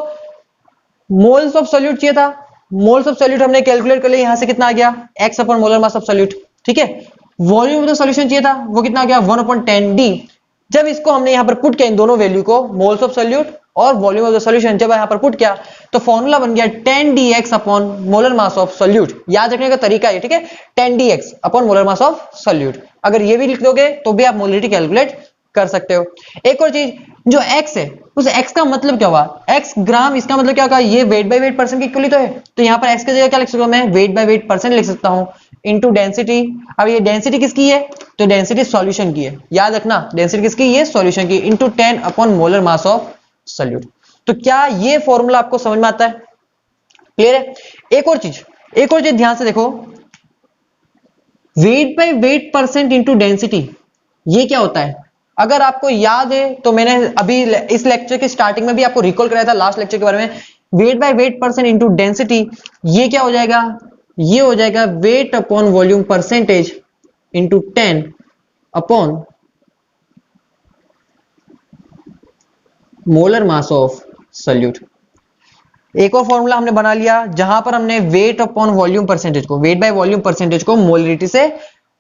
मोल्स ऑफ सॉल्यूट चाहिए था, मोल्स ऑफ सॉल्यूट हमने कैलकुलेट कर लिया, यहां से कितना आ गया, x upon molar mass of solute. ठीक है, वॉल्यूम ऑफ द सॉल्यूशन चाहिए था, वो कितना आ गया 1 अपॉन 10 डी। जब इसको हमने यहां पर पुट किया, इन दोनों वैल्यू को, मोल्स ऑफ सॉल्यूट और वॉल्यूम ऑफ द सॉल्यूशन, जब यहां पर पुट किया तो फॉर्मूला बन गया 10 dx upon molar mass of solute. याद रखने का तरीका है, ठीक है, 10 dx upon molar mass of solute, अगर ये भी लिख दोगे तो भी आप मोलरिटी कैलकुलेट कर सकते हो। एक और चीज, जो x है उस x का मतलब क्या हुआ, x ग्राम, इसका मतलब क्या होगा, ये वेट बाय वेट परसेंट की इक्वली तो है, तो यहाँ पर x की जगह क्या लिख सकता हूं मैं, वेट बाय वेट परसेंट लिख सकता हूं, इनटू डेंसिटी। अब ये डेंसिटी किसकी है, तो डेंसिटी सॉल्यूशन की है, याद रखना डेंसिटी किसकी है, सॉल्यूशन की, into 10 upon molar mass of solute. तो क्या ये फॉर्मूला आपको समझ में आता है, क्लियर है। एक और चीज ध्यान से देखो, wait by weight percent into density, ये क्या होता है, अगर आपको याद है तो मैंने अभी इस लेक्चर के स्टार्टिंग में भी आपको रिकॉल कराया था, लास्ट लेक्चर के बारे में, wait by weight percent into density, ये क्या हो जाएगा, ये हो जाएगा wait upon volume percentage into 10 upon molar mass of solute. एक और फॉर्मूला हमने बना लिया, जहां पर हमने वेट अपॉन वॉल्यूम परसेंटेज को, वेट बाय वॉल्यूम परसेंटेज को मोलरिटी से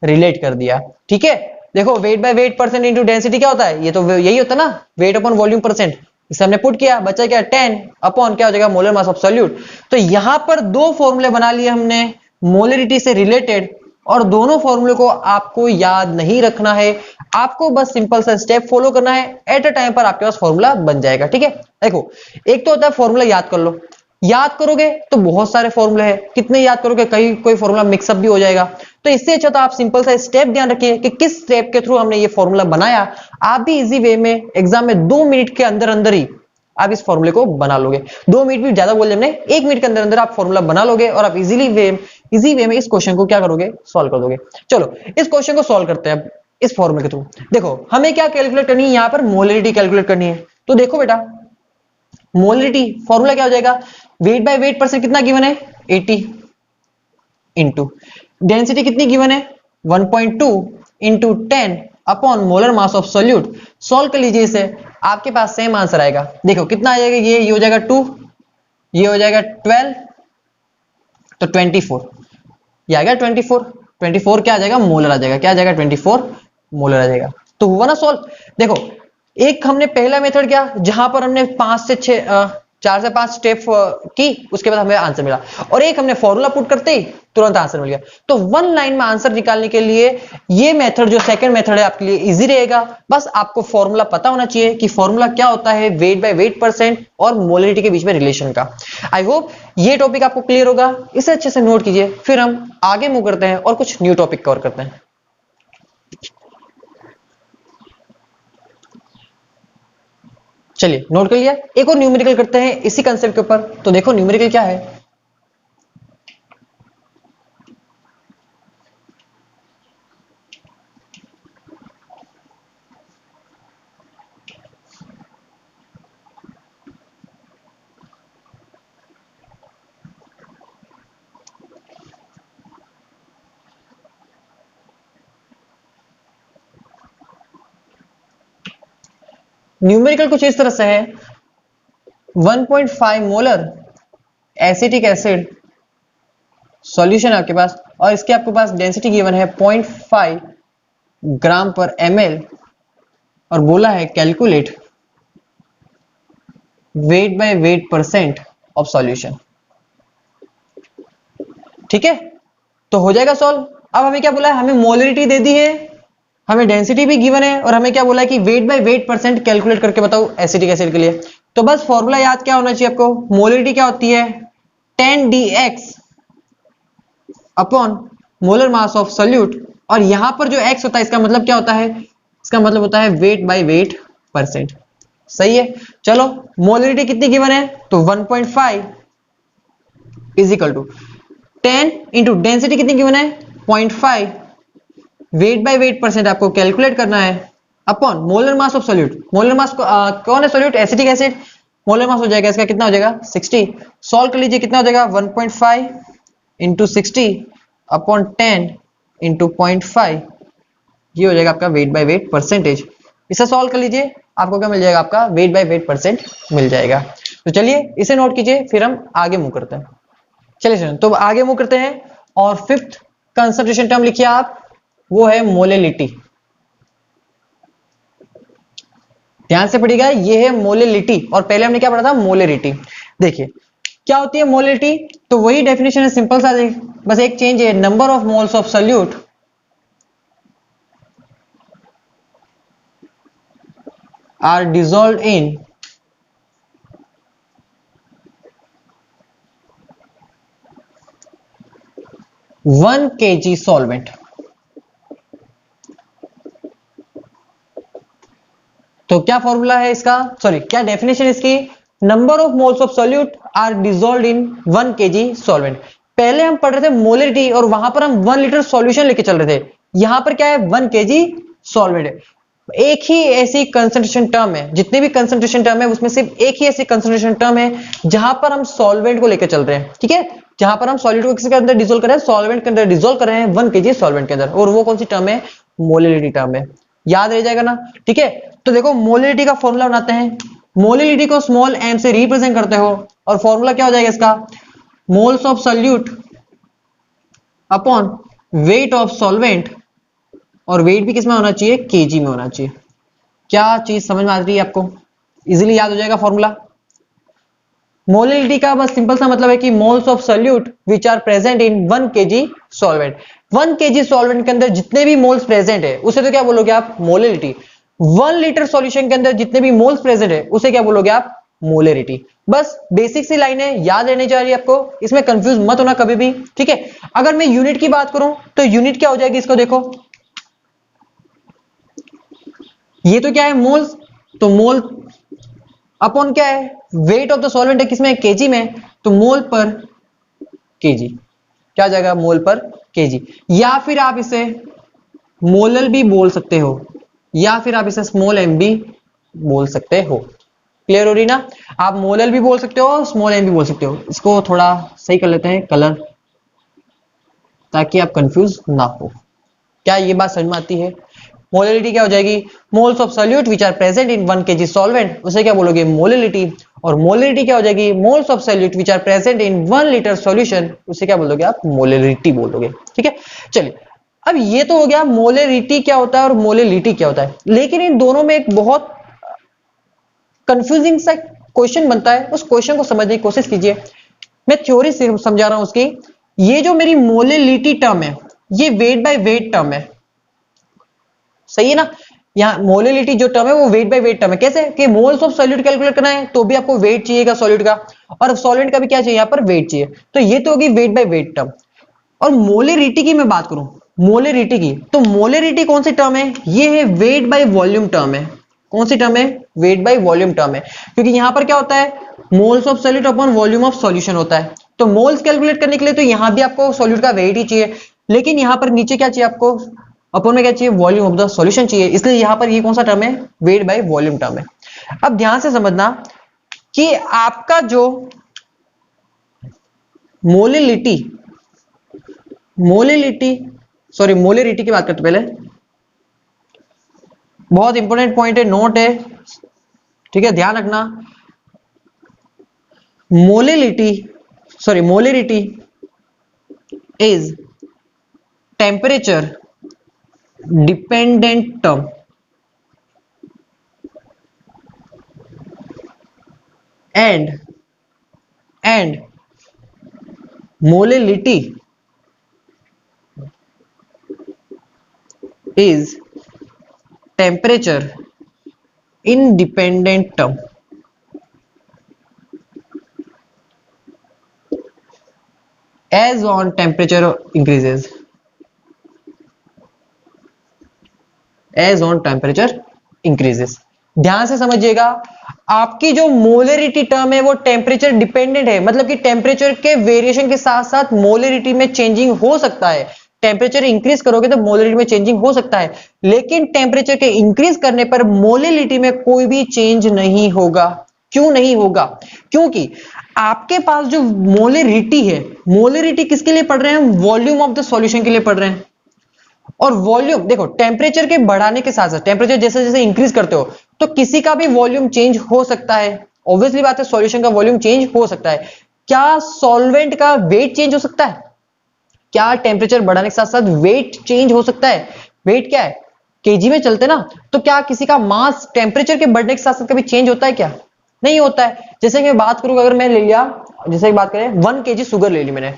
रिलेट कर दिया। ठीक है, देखो wait by weight percent into density क्या होता है, ये तो यही होता है ना, वेट अपॉन वॉल्यूम परसेंट, इसे हमने पुट किया, बचा क्या 10 अपॉन क्या हो जाएगा, मोलर मास ऑफ सॉल्यूट। तो यहां पर दो फॉर्मूले बना लिए हमने मोलरिटी से रिलेटेड, और दोनों फॉर्मूले को आपको याद नहीं रखना है, आपको बस सिंपल सा स्टेप फॉलो करना है, एट अ टाइम पर आपके पास फॉर्मूला बन जाएगा। ठीक है, देखो एक तो होता है फॉर्मूला याद कर लो, याद करोगे तो बहुत सारे फॉर्मूले हैं, कितने याद करोगे, कहीं कोई फॉर्मूला मिक्सअप भी हो जाएगा, तो इससे अच्छा तो आप सिंपल सा स्टेप ध्यान रखिए कि किस स्टेप के थ्रू हमने ये फॉर्मूला बनाया, आप भी इजी वे में एग्जाम में 2 मिनट के अंदर अंदर ही आप इस फॉर्मूले को बना लोगे। 2 मिनट भी ज्यादा बोल हमने, 1 मिनट के अंदर अंदर आप फॉर्मूला बना लोगे और आप इजी वे में इस क्वेश्चन को क्या करोगे, सॉल्व कर दोगे। चलो इस क्वेश्चन को सॉल्व करते हैं अब इस फॉर्मूले के थ्रू। देखो हमें क्या कैलकुलेट करनी है, यहाँ पर मोलरिटी कैलकुलेट करनी है। तो देखो बेटा मोलरिटी फॉर्मूला क्या हो जाएगा, वेट बाय वेट परसेंट कितना गिवन है 80 इंटू डेंसिटी कितनी गिवन है 1.2 into 10 upon molar mass of solute. Solve कर लीजिए इसे, आपके पास सेम आंसर आएगा। देखो कितना आ जाएगा, ये हो जाएगा 2, ये हो जाएगा 12, तो 24 ये आ गया 24 क्या आ जाएगा, मोलर आ जाएगा। क्या आ जाएगा 24 मोलर आ जाएगा। तो हुआ ना सॉल्व। देखो एक हमने पहला मेथड किया जहां पर हमने 4 से 5 स्टेप की, उसके बाद हमें आंसर मिला, और एक हमने फॉर्मूला पुट करते ही तुरंत आंसर मिल गया। तो 1 लाइन में आंसर निकालने के लिए ये मेथड जो सेकंड मेथड है आपके लिए इजी रहेगा। बस आपको फॉर्मूला पता होना चाहिए कि फॉर्मूला क्या होता है वेट बाय वेट परसेंट और मोलरिटी के बीच में रिलेशन का। आई होप ये टॉपिक आपको क्लियर होगा, इसे अच्छे से नोट कीजिए। फिर हम आगे मूव करते हैं और कुछ न्यू टॉपिक कवर करते हैं। चलिए नोट कर लिया, एक और न्यूमेरिकल करते हैं इसी कंसेप्ट के ऊपर। तो देखो न्यूमेरिकल क्या है, न्यूमेरिकल कुछ इस तरह से है, 1.5 मोलर एसिटिक एसिड सॉल्यूशन आपके पास, और इसके आपके पास डेंसिटी गिवन है 0.5 ग्राम पर ml, और बोला है calculate wait by weight percent of solution. ठीक है, तो हो जाएगा सॉल्व। अब हमें क्या बोला है, हमें मोलरिटी दे दी है, हमें डेंसिटी भी गिवन है, और हमें क्या बोला है कि wait by weight percent calculate करके बताओ एसिटिक एसिड के लिए। तो बस फॉर्मूला याद क्या होना चाहिए आपको, मोलरिटी क्या होती है 10 dx upon molar mass of solute, और यहां पर जो x होता है इसका मतलब क्या होता है, इसका मतलब होता है वेट बाय वेट परसेंट। सही है, चलो मोलरिटी कितनी गिवन है, तो 1.5 is equal to 10 into density कितनी गिवन है 0.5, वेट बाय वेट परसेंट आपको कैलकुलेट करना है, upon molar mass of solute. Molar mass कौन है solute, acetic acid. Molar mass हो जाएगा इसका कितना हो जाएगा 60। सॉल्व कर लीजिए, कितना हो जाएगा 1.5 इंटू 60 अपॉन 10 इंटू 0.5, ये हो जाएगा आपका वेट बाय वेट परसेंटेज। इसे सॉल्व कर लीजिए, आपको क्या मिल जाएगा, आपका वेट बाय वेट परसेंट मिल जाएगा। तो चलिए इसे नोट कीजिए, फिर हम आगे मूव करते हैं। चलिए तो आगे मूव करते हैं, और 5th कंसंट्रेशन टर्म लिखिए आप, वो है मोलेलिटी। ध्यान से पढ़िएगा, ये है मोलेलिटी, और पहले हमने क्या पढ़ा था मोलेरिटी। देखिए क्या होती है मोलेलिटी, तो वही डेफिनेशन है, सिंपल सा, बस एक चेंज है, number of moles of solute are dissolved in 1 kg solvent. तो क्या फॉर्मूला है इसका, सॉरी क्या डेफिनेशन इसकी, number of moles of solute are dissolved in 1 kg solvent. पहले हम पढ़ रहे थे मोलरिटी, और वहां पर हम 1 लीटर सॉल्यूशन लेके चल रहे थे। यहां पर क्या है 1 kg सॉल्वेंट है। एक ही ऐसी कंसंट्रेशन टर्म है, जितने भी कंसंट्रेशन टर्म है उसमें सिर्फ एक ही ऐसी कंसंट्रेशन टर्म है जहां पर हम सॉल्वेंट को लेकर चल रहे हैं। ठीक है, जहां पर हम सॉल्यूट को किसके अंदर डिसॉल्व कर रहे हैं, सॉल्वेंट के अंदर डिसॉल्व कर रहे हैं 1 kg सॉल्वेंट के अंदर, और वो कौन सी टर्म है, मोलरिटी टर्म है। याद रह जाएगा ना। ठीक है, तो देखो मोलरिटी का फॉर्मूला बनाते हैं। मोलरिटी को स्मॉल m से रिप्रेजेंट करते हो, और फॉर्मूला क्या हो जाएगा इसका, moles of solute upon weight of solvent, और वेट भी किसमें होना चाहिए, केजी में होना चाहिए। क्या चीज समझ में आ रही है आपको, इजीली याद हो जाएगा फॉर्मूला। मोलरिटी का बस सिंपल सा मतलब है कि moles of solute which are present in 1 kg solvent. 1 kg solvent के अंदर जितने भी मोल्स प्रेजेंट है उसे तो क्या बोलोगे आप, मोलरिटी। 1 लीटर सॉल्यूशन के अंदर जितने भी मोल्स प्रेजेंट है उसे क्या बोलोगे आप, मोलरिटी। बस बेसिक सी लाइन है, याद रहने जा रही है आपको, इसमें कंफ्यूज मत होना कभी भी। ठीक है, अगर मैं यूनिट की बात करूं तो यूनिट क्या हो जाएगी, इसको देखो, ये तो क्या है मोल्स, तो मोल अपॉन क्या है, वेट ऑफ द सॉल्वेंट है किसमें, केजी में, तो मोल पर केजी, क्या आ जाएगा, मोल पर केजी। या फिर आप इसे मोलल भी बोल सकते हो, या फिर आप इसे स्मॉल एम भी बोल सकते हो। क्लियर हो रही ना, आप मोलल भी बोल सकते हो, स्मॉल एम भी बोल सकते हो। इसको थोड़ा सही कर लेते हैं कलर, ताकि आप कंफ्यूज ना हो। क्या ये बात समझ में आती है? मोलरिटी क्या हो जाएगी, moles of solute which are present in 1 kg solvent, उसे क्या बोलोगे, मोलरिटी। और मोलरिटी क्या हो जाएगी, moles of solute which are present in 1 litre solution, उसे क्या बोलोगे आप, मोलरिटी बोलोगे। ठीक है, चलिए अब ये तो हो गया मोलरिटी क्या होता है और मोलरिटी क्या होता है। लेकिन इन दोनों में एक बहुत कंफ्यूजिंग सा क्वेश्चन बनता है, उस क्वेश्चन को समझने की कोशिश कीजिए। मैं थ्योरी से समझा रहा हूं उसकी। ये जो मेरी मोलरिटी टर्म है, ये वेट बाय वेट टर्म है, सही है ना। यहाँ मोलरिटी जो टर्म है वो वेट बाय वेट टर्म है। कैसे कि मोल्स ऑफ सॉल्यूट कैलकुलेट करना है तो भी आपको वेट चाहिएगा सॉल्यूट का, और सॉल्वेंट का भी क्या चाहिए, यहाँ पर वेट चाहिए। तो ये तो होगी वेट बाय वेट टर्म। और मोलरिटी की मैं बात करूं, मोलरिटी की, तो मोलरिटी कौन सी टर्म है, ये है वेट बाय वॉल्यूम टर्म है। कौन सी टर्म है, वेट बाय वॉल्यूम टर्म है। क्योंकि यहां पर क्या होता है, moles of solute upon volume of solution होता है। तो मोल्स कैलकुलेट करने के लिए तो यहां भी आपको सॉल्यूट का वेट ही चाहिए, लेकिन यहां पर नीचे क्या चाहिए आपको, अपॉन में क्या चाहिए, वॉल्यूम ऑफ द सॉल्यूशन चाहिए। इसलिए यहां पर ये कौन सा टर्म है, वेट बाय वॉल्यूम टर्म है। अब ध्यान से समझना कि आपका जो मोलिलिटी, मोलिलिटी सॉरी मोलरिटी की बात करते पहले, बहुत इंपॉर्टेंट पॉइंट है, नोट है, ठीक है, ध्यान रखना। Molality sorry molarity is temperature dependent term and molality is temperature independent term. As on temperature increases, as on temperature increases, ध्यान से समझिएगा। आपकी जो मोलरिटी टर्म है वो टेम्परेचर डिपेंडेंट है, मतलब कि टेम्परेचर के वेरिएशन के साथ साथ मोलरिटी में चेंजिंग हो सकता है। टेम्परेचर इंक्रीज करोगे तो मोलरिटी में चेंजिंग हो सकता है, लेकिन टेम्परेचर के इंक्रीज करने पर मोलरिटी में कोई भी चेंज नहीं होगा। क्यों नहीं होगा, क्योंकि आपके पास जो मोलरिटी है, मोलरिटी किसके लिए पढ़ रहे हैं हम, वॉल्यूम ऑफ द सॉल्यूशन के लिए पढ़ रहे हैं। और वॉल्यूम देखो, टेम्परेचर के बढ़ाने के साथ साथ टेम्परेचर जैसे जैसे इंक्रीज करते हो तो किसी का भी वॉल्यूम चेंज हो सकता है। ऑब्वियसली बात है, सॉल्यूशन का वॉल्यूम चेंज हो सकता है। क्या सॉल्वेंट का वेट चेंज हो सकता है, क्या टेम्परेचर बढ़ाने के साथ साथ वेट चेंज हो सकता है। वेट क्या है, केजी में चलते ना, तो क्या किसी का मास टेम्परेचर के बढ़ने के साथ साथ कभी चेंज होता है क्या, नहीं होता है। जैसे कि मैं बात करूं, अगर मैं ले लिया, जैसे बात करें 1 kg शुगर ले ली मैंने,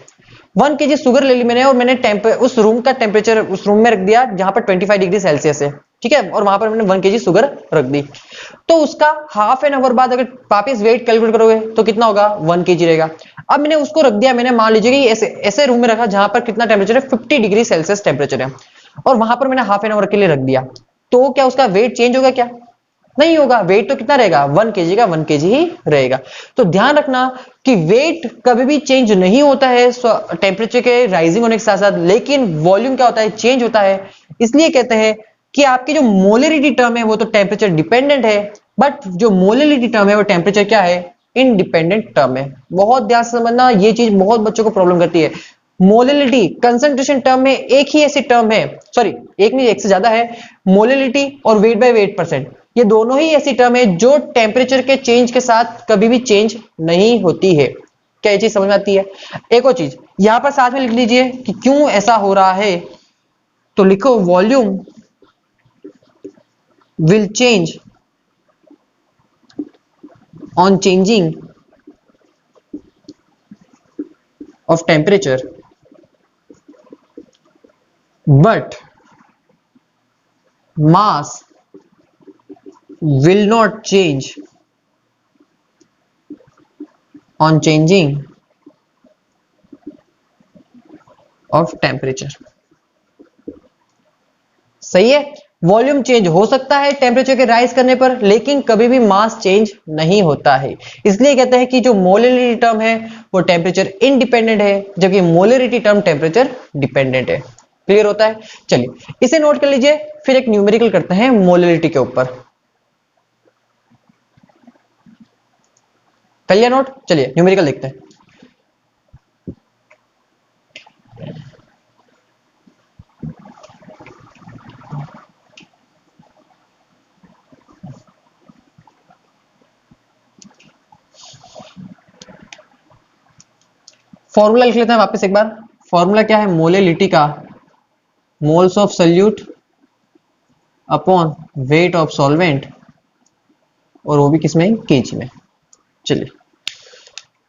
1 kg शुगर ले ली मैंने, और मैंने उस रूम का टेम्परेचर उस रूम में रख दिया जहां पर 25 डिग्री सेल्सियस है, ठीक है, और वहां पर मैंने 1 kg शुगर रख दी। तो उसका हाफ एन आवर बाद अगर वापिस वेट कैलकुलेट करोगे तो कितना होगा, 1 kg रहेगा। अब मैंने उसको रख दिया, मैंने मान लीजिए कि ऐसे ऐसे रूम में रखा जहां पर कितना टेम्परेचर है, 50 डिग्री सेल्सियस टेम्परेचर है, और वहां पर मैंने हाफ एन आवर के लिए रख दिया। तो क्या उसका वेट चेंज होगा क्या, नहीं होगा। वेट तो कितना रहेगा, 1 kg का 1 kg ही रहेगा। तो ध्यान रखना कि वेट कभी भी चेंज नहीं होता है टेम्परेचर के राइजिंग होने के साथ साथ, लेकिन वॉल्यूम क्या होता है, चेंज होता है। इसलिए कहते हैं कि आपकी जो मोलरिटी टर्म है वो तो टेम्परेचर डिपेंडेंट है, बट जो मोलरिटी टर्म है वो टेम्परेचर क्या है, इंडिपेंडेंट टर्म है। बहुत ध्यान से समझना, ये चीज बहुत बच्चों को प्रॉब्लम करती है। मोलरिटी कंसंट्रेशन टर्म में एक ही ऐसी टर्म है, सॉरी एक नहीं, एक से ज्यादा है, मोलरिटी और वेट बाय वेट परसेंट, ये दोनों ही ऐसी टर्म है जो टेम्परेचर के चेंज के साथ कभी भी चेंज नहीं होती है। क्या ये चीज समझ में आती है। एक और चीज यहां पर साथ में लिख लीजिए कि क्यों ऐसा हो रहा है, तो लिखो volume will change on changing of temperature, but mass will not change on changing of temperature। सही है, वॉल्यूम चेंज हो सकता है टेम्परेचर के राइज करने पर, लेकिन कभी भी मास चेंज नहीं होता है। इसलिए कहते हैं कि जो मोलरिटी टर्म है वो टेम्परेचर इंडिपेंडेंट है, जबकि मोलरिटी टर्म टेम्परेचर डिपेंडेंट है। क्लियर होता है? चलिए इसे नोट कर लीजिए, फिर एक न्यूमेरिकल करते हैं मोलरिटी के ऊपर। कर लिया नोट? चलिए न्यूमेरिकल देखते हैं। फॉर्मूला लिख लेते हैं वापस एक बार। फॉर्मूला क्या है मोलरिटी का? Moles of solute upon weight of solvent, और वो भी किसमें? केजी में। चलिए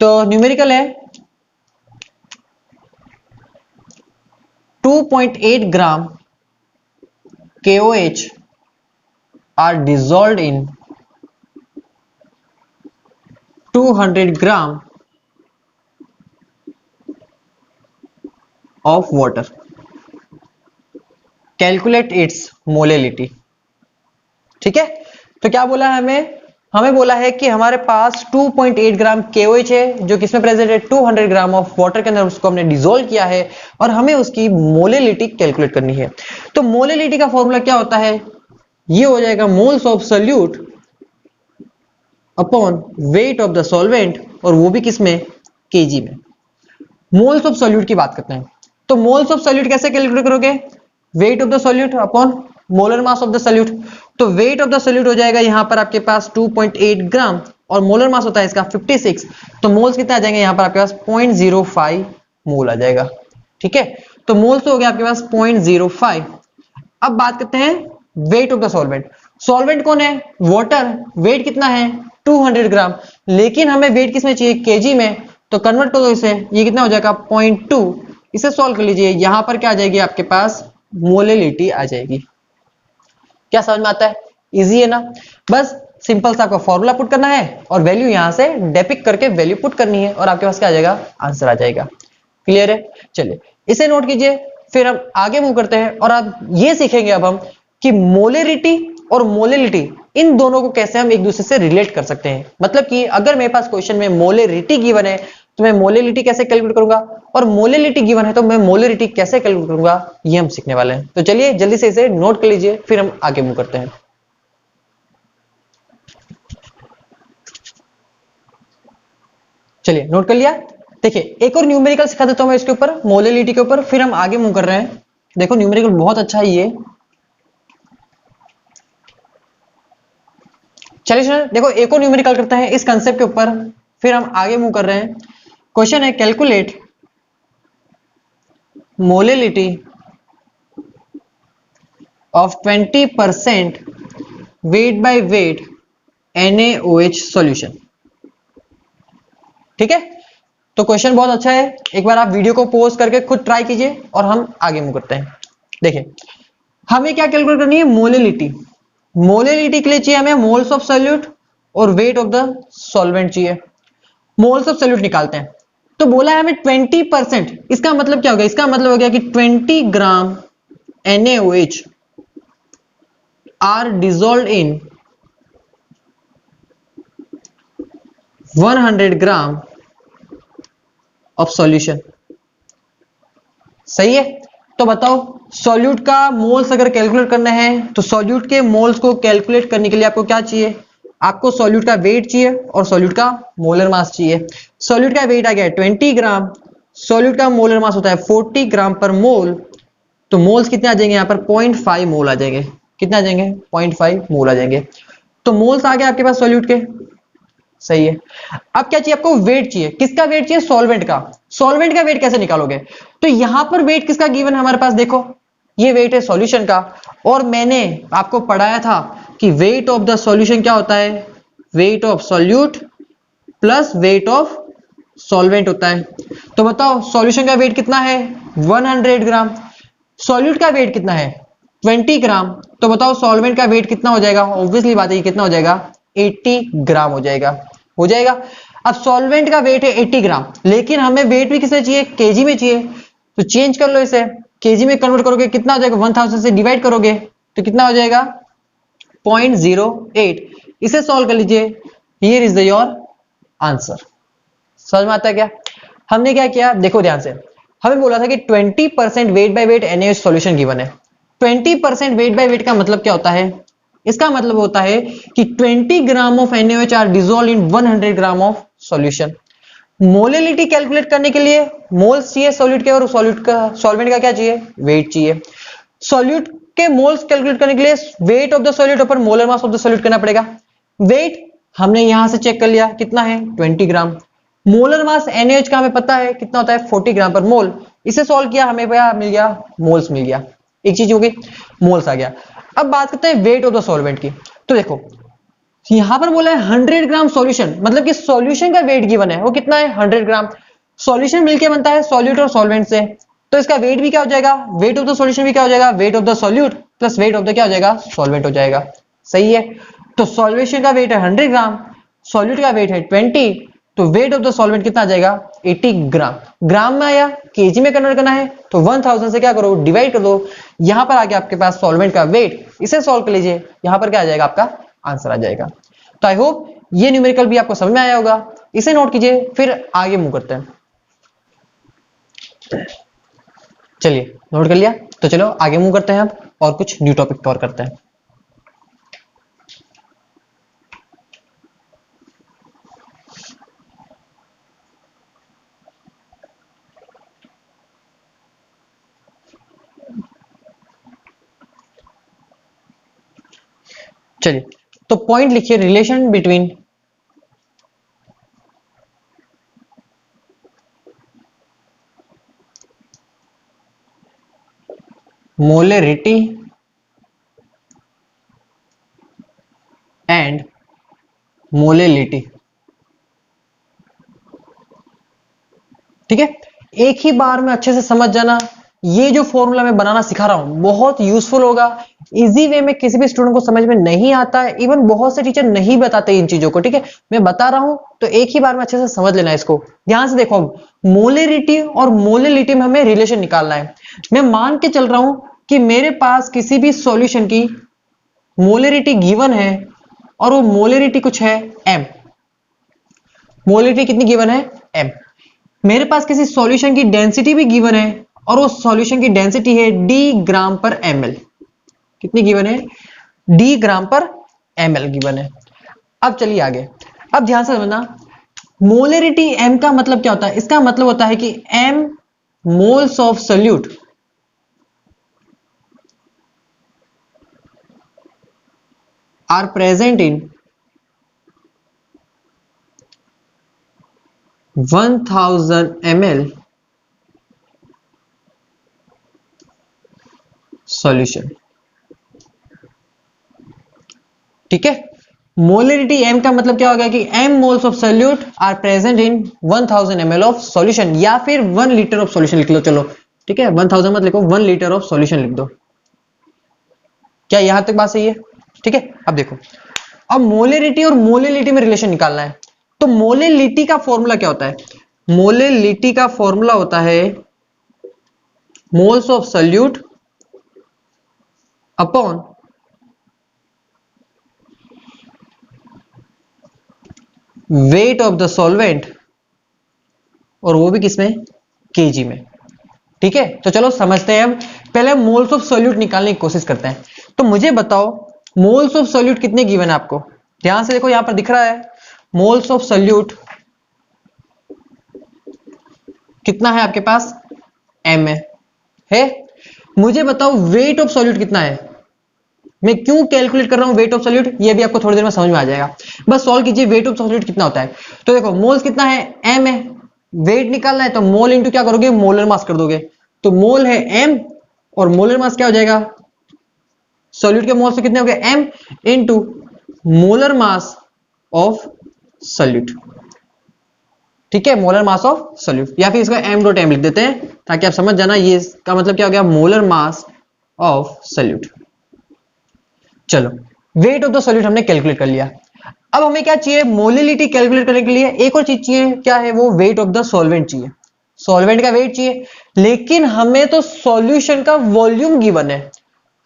तो न्यूमेरिकल है 2.8 ग्राम KOH are dissolved in 200 gram of water. Calculate its molality. ठीक है, तो क्या बोला है हमें बोला है कि हमारे पास 2.8 ग्राम KOH है जो किसमें प्रेजेंट है? 200 ग्राम ऑफ वाटर के अंदर, उसको हमने डिसोल्व किया है और हमें उसकी मोलेलिटी कैलकुलेट करनी है। तो मोलेलिटी का फॉर्मूला क्या होता है? ये हो जाएगा moles of solute upon weight of the solvent, और वो भी किसमें? केजी में। मोल्स ऑफ सोल्यूट की बात करते हैं, तो मोल्स ऑफ सोल्यूट कैसे कैलकुलेट करोगे? Wait of the solute upon molar mass of the solute. तो वेट ऑफ द सोल्यूट हो जाएगा यहां पर आपके पास 2.8 ग्राम, और मोलर मास होता है इसका 56, तो मोल्स कितने आ जाएंगे यहां पर आपके पास? 0.05 मोल आ जाएगा। ठीक है, तो मोल्स तो हो गया आपके पास 0.05। अब बात करते हैं wait of the solvent. Solvent कौन है? वाटर। वेट कितना है? 200 ग्राम, लेकिन हमें वेट किसमें चाहिए? केजी में। तो कन्वर्ट करो इसे, ये कितना हो जाएगा? 0.2। इसे सॉल्व कर लीजिए, यहां पर क्या आ जाएगी आपके पास? मोलेलिटी आ जाएगी। क्या समझ में आता है? इजी है ना? बस सिंपल सा आपका फॉर्मूला पुट करना है और वैल्यू यहां से डेपिक्ट करके वैल्यू पुट करनी है और आपके पास क्या आ जाएगा? आंसर आ जाएगा। क्लियर है? चलिए इसे नोट कीजिए, फिर हम आगे मूव करते हैं और अब ये सीखेंगे अब हम कि मोलेरिटी और मोलेलिटी इन दोनों को कैसे हम एक दूसरे से रिलेट कर सकते हैं। मतलब कि अगर मेरे पास क्वेश्चन में मोलेरिटी गिवन है तो मैं मोलेलिटी कैसे कैलकुलेट करूंगा, और मोलेलिटी गिवन है तो मैं मोलेरिटी कैसे कैलकुलेट करूंगा, ये हम सीखने वाले हैं। तो चलिए जल्दी से इसे नोट कर लीजिए, फिर हम आगे मूव करते हैं। चलिए नोट कर लिया। देखिए एक और न्यूमेरिकल सिखा देता हूं मैं इसके ऊपर, मोलेलिटी के ऊपर, फिर हम आगे मूव कर रहे हैं। देखो न्यूमेरिकल बहुत अच्छा है ये। चलिए सर देखो एक और न्यूमेरिकल करते हैं इस कंसेप्ट के ऊपर, फिर हम आगे मूव कर रहे हैं। क्वेश्चन है calculate molality of 20% wait by wait NaOH solution. ठीक है, तो क्वेश्चन बहुत अच्छा है, एक बार आप वीडियो को पॉज करके खुद ट्राई कीजिए और हम आगे मूव करते हैं। देखिए हमें क्या कैलकुलेट करनी है? मोलेलिटी। मोलेलिटी के लिए चाहिए हमें मोल्स ऑफ सॉल्यूट और वेट ऑफ द सॉल्वेंट चाहिए। मोल्स ऑफ सॉल्यूट निकालते हैं, तो बोला है हमें 20%। इसका मतलब क्या हो गया? इसका मतलब हो गया कि 20 gram NaOH are dissolved in 100 gram of solution. सही है, तो बताओ सॉल्यूट का मोल्स अगर कैलकुलेट करना है तो सॉल्यूट के मोल्स को कैलकुलेट करने के लिए आपको क्या चाहिए? आपको सॉल्यूट का वेट चाहिए और सॉल्यूट का मोलर मास चाहिए। सॉल्यूट का वेट आ गया 20 ग्राम, सॉल्यूट का मोलर मास होता है 40 ग्राम पर मोल, तो मोल्स कितने आ जाएंगे यहाँ पर? 0.5 मोल आ जाएंगे। कितने आ जाएंगे? 0.5 मोल आ जाएंगे। तो मोल्स आ गए आपके पास सॉल्यूट के। सही है, अब क्या चाहिए आपको? वेट चाहिए। किसका वेट चाहिए? सॉल्वेंट का। सॉल्वेंट का वेट कैसे निकालोगे? तो यहां पर वेट किसका गिवन है हमारे पास? देखो ये वेट है सॉल्यूशन का, और मैंने आपको पढ़ाया था कि वेट ऑफ द सॉल्यूशन क्या होता है? Weight of solute plus weight of solvent होता है। तो बताओ सॉल्यूशन का वेट कितना है? 100 ग्राम। सॉल्यूट का वेट कितना है? 20 ग्राम। तो बताओ सॉल्वेंट का वेट कितना हो जाएगा? ऑब्वियसली बात है कितना हो जाएगा? 80 ग्राम हो जाएगा। हो जाएगा। अब सॉल्वेंट का वेट है 80 ग्राम, लेकिन हमें वेट भी किसमें चाहिए? केजी में चाहिए। तो चेंज कर लो इसे, केजी में कन्वर्ट करोगे कितना हो जाएगा? 1000 से डिवाइड करोगे तो कितना हो जाएगा 0.08। इसे सॉल्व कर लीजिए, here is the your answer. समझ में आता है क्या? हमने क्या किया, देखो ध्यान से, हमें बोला था कि 20% wait by wait NaOH solution given है। 20% वेट बाय वेट का मतलब क्या होता है? इसका मतलब होता है कि 20 gram of NaOH are dissolve in 100 gram of solution. Molality calculate करने के लिए मोल्स चाहिए सॉल्यूट के, और सॉल्वेंट का क्या चाहिए, वेट चाहिए। सॉल्यूट के मोल्स कैलकुलेट करने के लिए वेट ऑफ द सॉल्यूट ऊपर molar mass of the solute करना पड़ेगा। वेट हमने यहां से चेक कर लिया, कितना है 20 ग्राम। मोलर मास NaOH का हमें पता है कितना होता है 40 ग्राम पर मोल। इसे सॉल्व किया, हमें मिल गया मोल्स मिल गया, एक चीज हो गई मोल्स आ गया। अब बात करते हैं वेट ऑफ द सॉल्वेंट की। तो देखो यहां पर बोला है 100 ग्राम सॉल्यूशन, मतलब कि सॉल्यूशन का वेट गिवन है, वो कितना है 100 ग्राम। सॉल्यूशन मिलके बनता है सॉल्यूट और सॉल्वेंट से, तो इसका वेट भी क्या हो जाएगा, वेट ऑफ द सॉल्यूशन भी क्या हो जाएगा, wait of the solute plus wait of the क्या हो जाएगा, सॉल्वेंट हो जाएगा। सही है, तो सॉल्यूशन का वेट है 100 ग्राम, सॉल्यूट का वेट है 20, तो वेट ऑफ द सॉल्वेंट कितना आ जाएगा 80 ग्राम। ग्राम में आया, केजी में कन्वर्ट करना है तो 1000 से क्या करो, डिवाइड कर दो। यहां पर आ गया आपके पास सॉल्वेंट का वेट, इसे सॉल्व कर लीजिए, यहां पर क्या आ जाएगा, आपका आंसर आ जाएगा। तो आई होप ये न्यूमेरिकल भी आपको समझ में आया होगा, इसे नोट कीजिए, फिर आगे मूव करते हैं। चलिए नोट कर लिया, तो चलो आगे मूव करते हैं अब और कुछ न्यू टॉपिक कवर करते हैं। चलिए तो पॉइंट लिखिए, रिलेशन बिटवीन मोलेरिटी एंड मोलेलिटी। ठीक है, एक ही बार में अच्छे से समझ जाना। ये जो फॉर्मूला मैं बनाना सिखा रहा हूं बहुत यूजफुल होगा, इजी वे में किसी भी स्टूडेंट को समझ में नहीं आता है, इवन बहुत से टीचर नहीं बताते इन चीजों को। ठीक है, मैं बता रहा हूं तो एक ही बार में अच्छे से समझ लेना इसको। ध्यान से देखो, मोलेरिटी और मोलेलिटी में हमें रिलेशन निकालना है। मैं मान के चल रहा हूं कि मेरे पास किसी भी सॉल्यूशन की मोलेरिटी गिवन है और वो मोलेरिटी कुछ है m। मोलेरिटी कितनी गिवन है m। मेरे पास किसी सॉल्यूशन की डेंसिटी भी गिवन है और वो सॉल्यूशन की डेंसिटी है d ग्राम पर ml। कितनी गिवन है, d ग्राम पर ml गिवन है। अब चलिए आगे, अब ध्यान से समझना, मोलेरिटी m का मतलब क्या होता है, इसका मतलब होता है कि m moles of solute are present in 1000 ml solution. ठीक है, मोलेरिटी m का मतलब क्या हो गया कि m moles of solute are present in 1000 ml of solution, या फिर 1 लीटर ऑफ सॉल्यूशन लिख लो। चलो ठीक है, 1000 मत लिखो, 1 लीटर ऑफ सॉल्यूशन लिख दो। क्या यहां तक बात सही है? ठीक है, अब देखो, अब मोलेरिटी और मोलेलिटी में रिलेशन निकालना है। तो मोलेलिटी का फॉर्मूला क्या होता है, मोलेलिटी का फॉर्मूला होता है moles of solute upon weight of the solvent, और वो भी किसमें, केजी में। ठीक है, तो चलो समझते हैं। अब पहले मोल्स ऑफ सॉल्यूट निकालने की कोशिश करते हैं। तो मुझे बताओ मोल्स ऑफ सॉल्यूट कितने गिवन है आपको। ध्यान से देखो, यहां पर दिख रहा है मोल्स ऑफ सॉल्यूट कितना है आपके पास, m है। मुझे बताओ वेट ऑफ सॉल्यूट कितना है। मैं क्यों कैलकुलेट कर रहा हूं वेट ऑफ सॉल्यूट, ये भी आपको थोड़ी देर में समझ में आ जाएगा। बस सॉल्व कीजिए वेट ऑफ सॉल्यूट कितना होता है। तो देखो मोल्स कितना है, m है, वेट निकालना है तो मोल इंटू क्या करोगे, मोलर मास कर दोगे। तो मोल है m और मोलर मास क्या हो जाएगा, सॉल्यूट के मोल से कितने हो गए m into molar mass of solute. ठीक है, मोलर मास ऑफ सॉल्यूट, या फिर इसका m डॉट m लिख देते हैं ताकि आप समझ जाना ये इसका मतलब क्या हो गया, मोलर मास ऑफ सॉल्यूट। चलो वेट ऑफ द सॉल्यूट हमने कैलकुलेट कर लिया। अब हमें क्या चाहिए, मोलेलिटी कैलकुलेट करने के लिए एक और चीज चाहिए, क्या है वो, वेट ऑफ द सॉल्वेंट चाहिए। सॉल्वेंट का वेट चाहिए, लेकिन हमें तो सॉल्यूशन का वॉल्यूम गिवन है।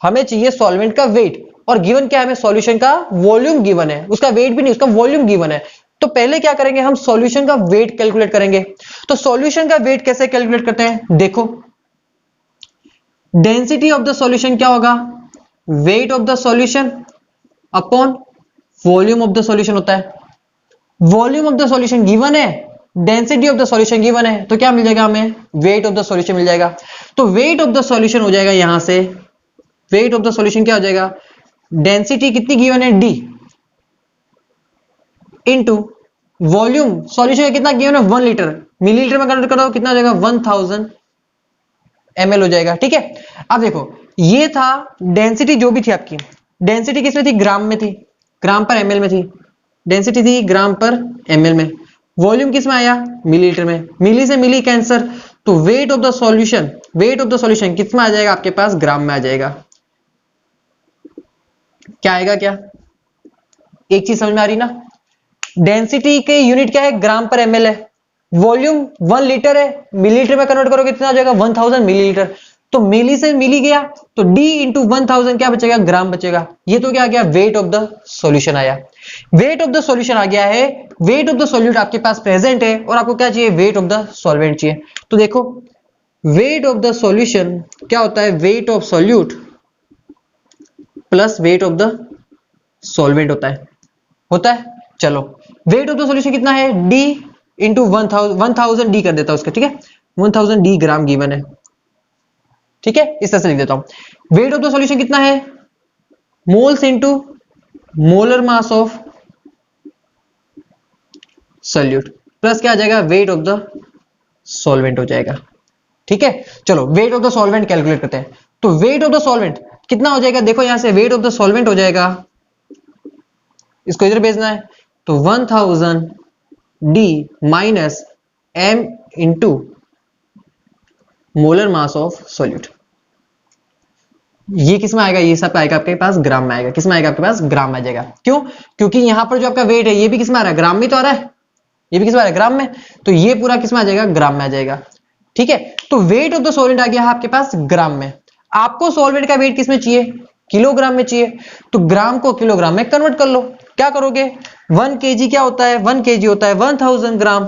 हमें चाहिए सॉल्वेंट का वेट, और गिवन क्या है, हमें सॉल्यूशन का वॉल्यूम गिवन है, उसका वेट भी नहीं, उसका वॉल्यूम गिवन है। तो पहले क्या करेंगे, हम सॉल्यूशन का वेट कैलकुलेट करेंगे। तो सॉल्यूशन का वेट कैसे कैलकुलेट करते हैं, देखो डेंसिटी ऑफ द सॉल्यूशन क्या होगा, weight of the solution upon volume of the solution होता है। Volume of the solution given है, density of the solution given है, तो क्या मिल जाएगा हमें, वेट ऑफ द सॉल्यूशन मिल जाएगा। तो वेट ऑफ द सॉल्यूशन हो जाएगा, यहां से वेट ऑफ द सॉल्यूशन क्या हो जाएगा, डेंसिटी कितनी गिवन है, डी, इनटू वॉल्यूम सॉल्यूशन का कितना गिवन है, 1 लीटर, मिलीलीटर में कन्वर्ट करो कितना हो जाएगा, 1000 ml हो जाएगा। ठीक है, अब देखो ये था डेंसिटी, जो भी थी आपकी डेंसिटी किसमें थी, ग्राम में थी, ग्राम पर एमएल में थी, डेंसिटी थी ग्राम पर एमएल में। वॉल्यूम किस में आया, मिलीलीटर में, मिली से मिली कैंसर, तो wait of the solution, wait of the solution किस में आ जाएगा आपके पास, ग्राम में आ जाएगा। क्या आएगा, क्या एक चीज समझ में आ रही ना, डेंसिटी के यूनिट क्या है, ग्राम पर एमएल है, वॉल्यूम 1 लीटर है, मिलीलीटर में कन्वर्ट करोगे कितना आ जाएगा, 1000 मिलीलीटर। तो मिली से मिली गया, तो D इंटू 1000 क्या बचेगा, ग्राम बचेगा। ये तो क्या आ गया, वेट ऑफ द सॉल्यूशन आया, वेट ऑफ द सॉल्यूशन आ गया है। वेट ऑफ द सॉल्यूट आपके पास प्रेजेंट है, और आपको क्या चाहिए, वेट ऑफ द सॉल्वेंट चाहिए। तो देखो वेट ऑफ द सॉल्यूशन क्या होता है, weight of solute plus wait of the solvent होता है। चलो वेट ऑफ द सॉल्यूशन कितना है, D इंटू 1000 D कर देता हूं उसका, ठीक है, 1000 D ग्राम गिवन है। ठीक है, इस तरह से लिख देता हूं। वेट ऑफ द सॉल्यूशन कितना है, moles into molar mass of solute, plus क्या आ जाएगा, वेट ऑफ द सॉल्वेंट हो जाएगा। ठीक है, चलो wait of the solvent calculate करते हैं। तो वेट ऑफ द सॉल्वेंट कितना हो जाएगा, देखो यहां से वेट ऑफ द सॉल्वेंट हो जाएगा, इसको इधर भेजना है, तो 1000 D minus M into molar mass of solute. ये किस में आएगा, ये सब आएगा आपके पास ग्राम में आएगा, किस में आएगा आपके पास, ग्राम में आ जाएगा। क्यों, क्योंकि यहां पर जो आपका वेट है ये भी किस में आ रहा है, ग्राम में तो आ रहा है, ये भी किस में आ रहा है, ग्राम में, तो ये पूरा किस में आ जाएगा, ग्राम में आ जाएगा। ठीक है, तो वेट ऑफ द सॉल्वेंट आ गया आपके पास ग्राम में। आपको सॉल्वेंट का वेट किस में चाहिए, किलोग्राम में चाहिए, तो ग्राम को किलोग्राम में कन्वर्ट कर लो। क्या करोगे, 1 kg क्या होता है, 1 kg होता है 1000 ग्राम,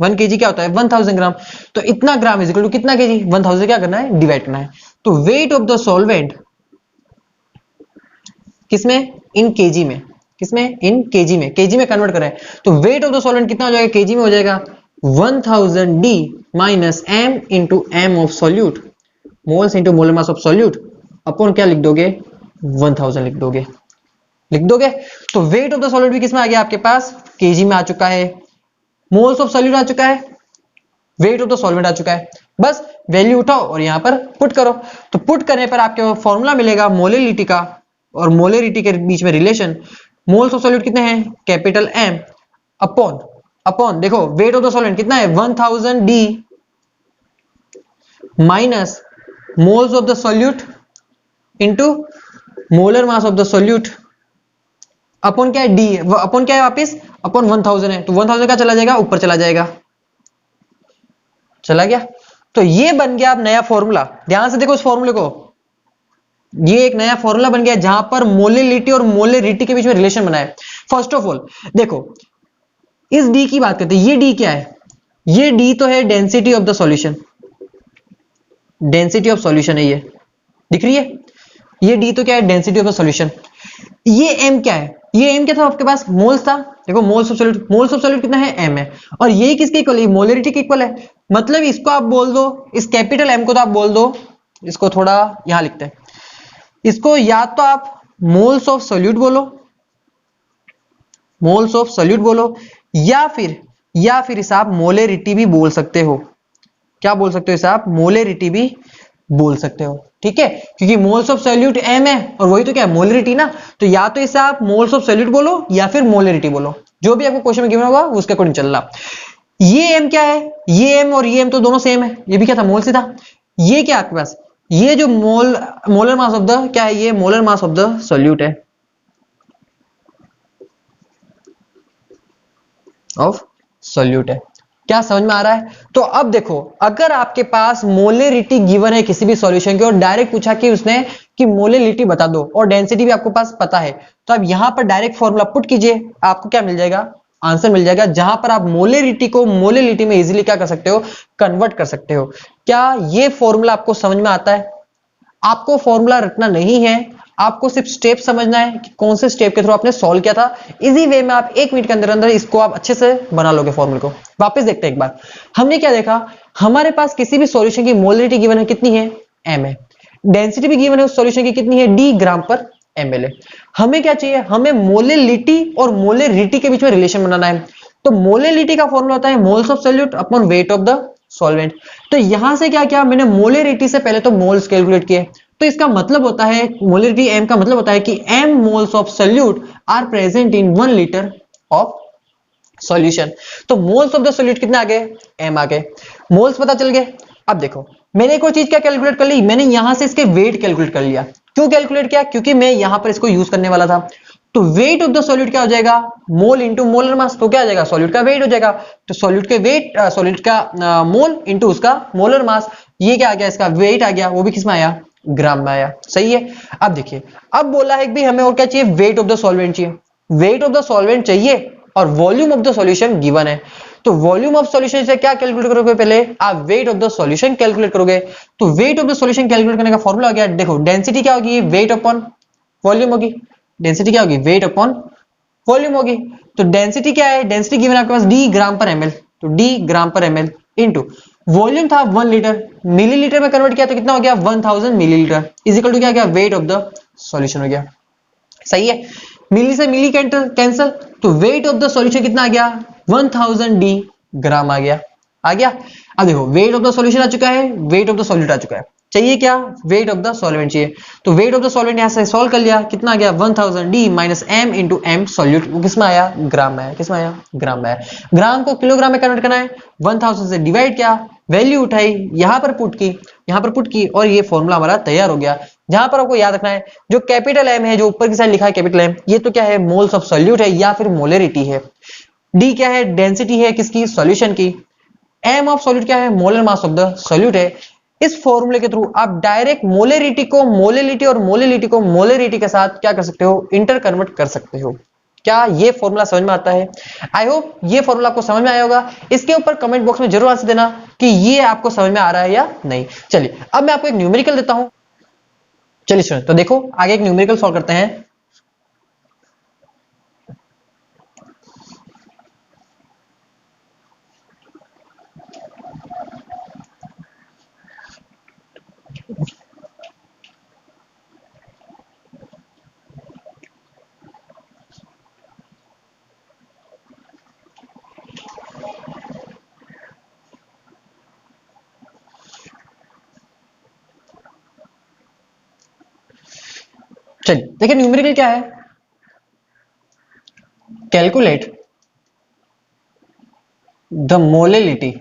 1 kg क्या होता है, 1000 ग्राम, तो इतना ग्राम इज इक्वल टू कितना kg, 1000 क्या करना है, डिवाइड करना है। तो वेट ऑफ द सॉल्वेंट किसमें, इन केजी में, किसमें, इन केजी में, केजी में कन्वर्ट करें, तो वेट ऑफ द सॉल्वेंट कितना हो जाएगा, केजी में हो जाएगा 1000 D minus M into M of solute, moles into molar mass of solute, upon क्या लिख दोगे, 1000 लिख दोगे। तो वेट ऑफ द सॉल्वेंट भी किसमें आ गया आपके पास, केजी में आ चुका है, मोल्स ऑफ सॉल्यूट आ चुका है, वेट ऑफ द सॉल्वेंट आ चुका है। बस वैल्यू उठाओ और यहां पर पुट करो, तो पुट करने पर आपको फॉर्मूला मिलेगा मोलेलिटी का, और मोलेरिटी के बीच में रिलेशन, मोल्स ऑफ सॉल्यूट कितने हैं, कैपिटल M अपॉन देखो वेट ऑफ द सॉल्वेंट कितना है, 1000 D minus moles of the solute into molar mass of the solute, upon क्या है, D, अपॉन क्या है वापिस, अपॉन 1000 है, तो 1000 का चला जाएगा, ऊपर चला जाएगा, चला गया। तो ये बन गया अब नया फॉर्मूला, ध्यान से देखो इस फॉर्मूले को, ये एक नया फॉर्मूला बन गया जहां पर मोलेलिटी और मोलेरिटी के बीच में रिलेशन बना है। फर्स्ट ऑफ ऑल देखो इस D की बात करते हैं, ये D क्या है, ये D तो है density of the solution, density of solution है, ये दिख रही है, ये D तो क्या है, डेंसिटी ऑफ द सॉल्यूशन। ये M क्या है, ये M क्या था आपके पास, मोल्स था, देखो मोल्स ऑफ सॉल्यूट कितना है, M है, और ये किसके इक्वल है, मोलेरिटी के इक्वल है। मतलब इसको आप बोल दो, इस कैपिटल M को तो आप बोल दो, इसको थोड़ा यहां लिखते हैं, इसको या तो आप मोल्स ऑफ सॉल्यूट बोलो, मोल्स ऑफ सॉल्यूट बोलो, या फिर इसे आप मोलेरिटी भी बोल सकते हो। क्या बोल सकते हो, इसे आप मोलेरिटी भी बोल सकते हो। ठीक है, क्योंकि मोल्स ऑफ सॉल्यूट M है और वही तो क्या है, मोलेरिटी ना, तो या तो इसे आप मोल्स ऑफ सॉल्यूट बोलो या फिर मोलेरिटी बोलो, जो भी आपको क्वेश्चन में गिवन होगा उसके अकॉर्डिंग चल रहा। ये M क्या है, ये M और ये M तो दोनों सेम है, ये भी क्या था, मोल से था। ये क्या आपके पास, ये जो मोलर मास ऑफ द क्या है, ये molar mass of the solute है, ऑफ सॉल्यूट है। क्या समझ में आ रहा है। तो अब देखो अगर आपके पास मोलेरिटी गिवन है किसी भी सॉल्यूशन की और डायरेक्ट पूछा कि उसने कि मोलेलिटी बता दो और डेंसिटी भी आपको पास पता है, तो आप यहां पर डायरेक्ट फॉर्मूला पुट कीजिए, आपको क्या मिल जाएगा, आंसर मिल जाएगा, जहां पर आप मोलेलिटी को मोलेलिटी में इजीली क्या कर सकते हो, कन्वर्ट कर सकते हो। क्या ये फॉर्मूला आपको समझ में आता है? आपको फॉर्मूला रटना नहीं है, आपको सिर्फ स्टेप समझना है कि कौन से स्टेप के थ्रू आपने सॉल्व किया था। इजी वे में आप 1 मिनट के अंदर अंदर इसको आप अच्छे से बना लोगे फॉर्मूले को। वापस देखते हैं एक बार, हमने क्या देखा, हमारे पास किसी भी सॉल्यूशन की मोलरिटी गिवन है, कितनी है, m है। डेंसिटी भी गिवन है उस सॉल्यूशन की, कितनी है, d ग्राम पर ml है। हमें क्या चाहिए, हमें मोलेलिटी और मोलेरिटी के बीच में रिलेशन बनाना है। तो मोलेलिटी का फॉर्मूला होता है moles of solute upon weight of the solvent. तो यहां से क्या किया मैंने, मोलेरिटी से पहले तो मोल्स कैलकुलेट किए, तो इसका मतलब होता है मोलरिटी m का मतलब होता है कि m moles of solute are present in 1 litre of solution. तो मोल्स ऑफ द सॉल्यूट कितने आ गए, m आ गए, मोल्स पता चल गए। अब देखो मैंने एक और चीज क्या कैलकुलेट कर ली, मैंने यहां से इसके वेट कैलकुलेट कर लिया। क्यों कैलकुलेट किया, क्योंकि मैं यहां पर इसको यूज करने वाला था। तो वेट ऑफ द सॉल्यूट क्या हो जाएगा, मोल इंटू मोलर मास, तो क्या आ जाएगा, सॉल्यूट का वेट हो जाएगा। तो सॉल्यूट के वेट, सॉल्यूट का मोल इंटू उसका मोलर मास, ये क्या आ गया, इसका वेट आ गया, वो भी किसमें आया, ग्राम में आया। सही है। अब देखिए, अब बोला है कि भाई हमें और क्या चाहिए, वेट ऑफ द सॉल्वेंट चाहिए, वेट ऑफ द सॉल्वेंट चाहिए और volume of the solution given है। तो वॉल्यूम ऑफ सॉल्यूशन से क्या कैलकुलेट करोगे, पहले आप wait of the solution calculate करोगे। तो wait of the solution calculate करने का फॉर्मूला हो गया, देखो डेंसिटी क्या होगी, वेट अपॉन वॉल्यूम होगी। डेंसिटी क्या होगी, वेट अपॉन वॉल्यूम होगी। तो डेंसिटी क्या है, डेंसिटी गिवन है आपके पास d ग्राम पर ml, तो d ग्राम पर ml इनटू वॉल्यूम था 1 लीटर, मिलीलीटर में कन्वर्ट किया तो कितना हो गया, 1000 मिलीलीटर, इज इक्वल टू क्या गया, वेट ऑफ द सॉल्यूशन हो गया। सही है, मिली से मिली कैंसल, तो वेट ऑफ द सॉल्यूशन कितना आ गया, 1000 d ग्राम आ गया, आ गया। अब देखो वेट ऑफ द सॉल्यूशन आ चुका है, वेट ऑफ द सॉल्यूट आ चुका है, चाहिए क्या, वेट ऑफ द सॉल्वेंट चाहिए। तो वेट ऑफ द सॉल्वेंट यहां से सॉल्व कर लिया, कितना आ गया, 1000 d minus m into M solute, वो किसमें आया, ग्राम में आया, किसमें आया, ग्राम में आया। ग्राम को किलोग्राम में कन्वर्ट करना है, 1000 से डिवाइड किया, वैल्यू उठाई, यहां पर पुट की, यहां पर पुट की, और ये फॉर्मूला हमारा तैयार हो गया। जहां पर आपको याद रखना है, जो कैपिटल एम है, जो ऊपर की साइड लिखा है कैपिटल एम, ये तो क्या है, मोल्स ऑफ सॉल्यूट है या फिर मोलरिटी है। डी क्या है, डेंसिटी है किसकी, सॉल्यूशन की। एम ऑफ सॉल्यूट क्या है, molar mass of the solute है। इस फॉर्मूले के थ्रू आप डायरेक्ट मोलेरिटी को मोलेलिटी और मोलेलिटी को मोलेरिटी के साथ क्या कर सकते हो, इंटर कन्वर्ट कर सकते हो। क्या ये फॉर्मूला समझ में आता है? आई होप ये फॉर्मूला आपको समझ में आया होगा। इसके ऊपर कमेंट बॉक्स में जरूर आंसर देना कि ये आपको समझ में आ रहा है या नहीं। चलिए अब मैं आपको एक न्यूमेरिकल देता हूं। चलिए सुनो, तो देखो आगे एक न्यूमेरिकल सॉल्व करते हैं। चलिए देखिए न्यूमेरिकल क्या है, calculate the molality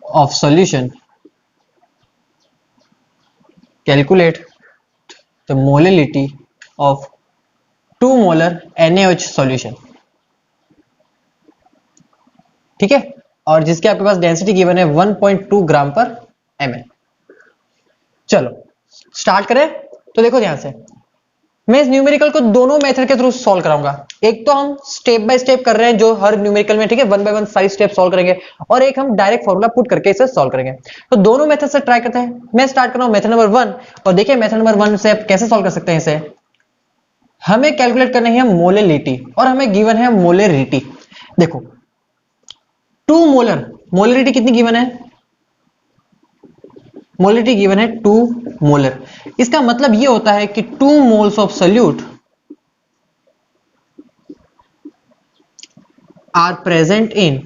of solution, calculate the molality of 2 molar NaOH solution. ठीक है, और जिसके आपके पास डेंसिटी गिवन है 1.2 ग्राम पर ml। चलो स्टार्ट करें। तो देखो ध्यान से, मैं इस न्यूमेरिकल को दोनों मेथड के थ्रू सॉल्व कराऊंगा। एक तो हम स्टेप बाय स्टेप कर रहे हैं जो हर न्यूमेरिकल में, ठीक है, 1 बाय 1 सारी स्टेप सॉल्व करेंगे, और एक हम डायरेक्ट फॉर्मूला पुट करके इसे सॉल्व करेंगे। तो दोनों मेथड से ट्राई करते हैं। मैं स्टार्ट कर रहा हूं मेथड नंबर 1, और देखिए मेथड नंबर 1 से आप कैसे सॉल्व कर सकते हैं इसे। हमें कैलकुलेट करनी है मोलेलिटी और हमें गिवन है मोलेरिटी। देखो 2 मोलर, मोलेरिटी कितनी गिवन है, मोलेरिटी गिवन है 2 मोलर। इसका मतलब ये होता है कि 2 moles of solute are present in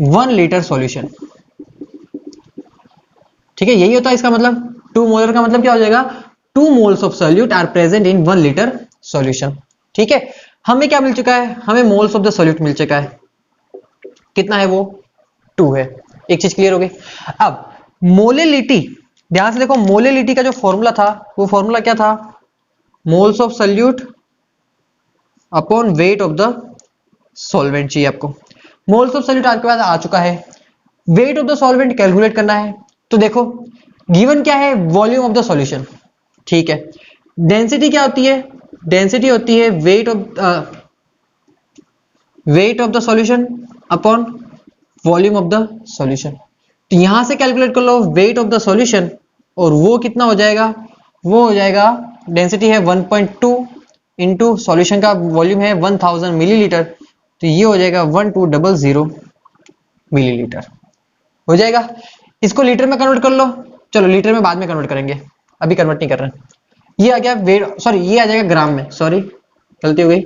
1 litre solution. ठीक है, यही होता है इसका मतलब। 2 मोलर का मतलब क्या हो जाएगा, 2 moles of solute are present in 1 litre solution. ठीक है, हमें क्या मिल चुका है, हमें मोल्स ऑफ द सॉल्यूट मिल चुका है, कितना है वो, 2 है। एक चीज क्लियर हो गई। अब मोलेलिटी, ध्यान से देखो, मोलेलिटी का जो फॉर्मूला था वो फॉर्मूला क्या था, moles of solute upon weight of the solvent चाहिए आपको। मोल्स ऑफ सॉल्यूट आपके पास आ चुका है, wait of the solvent calculate करना है। तो देखो गिवन क्या है, वॉल्यूम ऑफ द सॉल्यूशन, ठीक है। डेंसिटी क्या होती है, डेंसिटी होती है wait of the solution upon volume of the solution. तो यहां से कैलकुलेट कर लो वेट ऑफ द सॉल्यूशन, और वो कितना हो जाएगा, वो हो जाएगा, डेंसिटी है 1.2 इंटू सॉल्यूशन का वॉल्यूम है 1000 मिलीलीटर, तो ये हो जाएगा 1200 मिलीलीटर हो जाएगा। इसको लीटर में कन्वर्ट कर लो, चलो लीटर में बाद में कन्वर्ट करेंगे, अभी कन्वर्ट नहीं कर रहे हैं। ये आ गया वेट, सॉरी ये आ जाएगा ग्राम में, सॉरी गलती हो गई,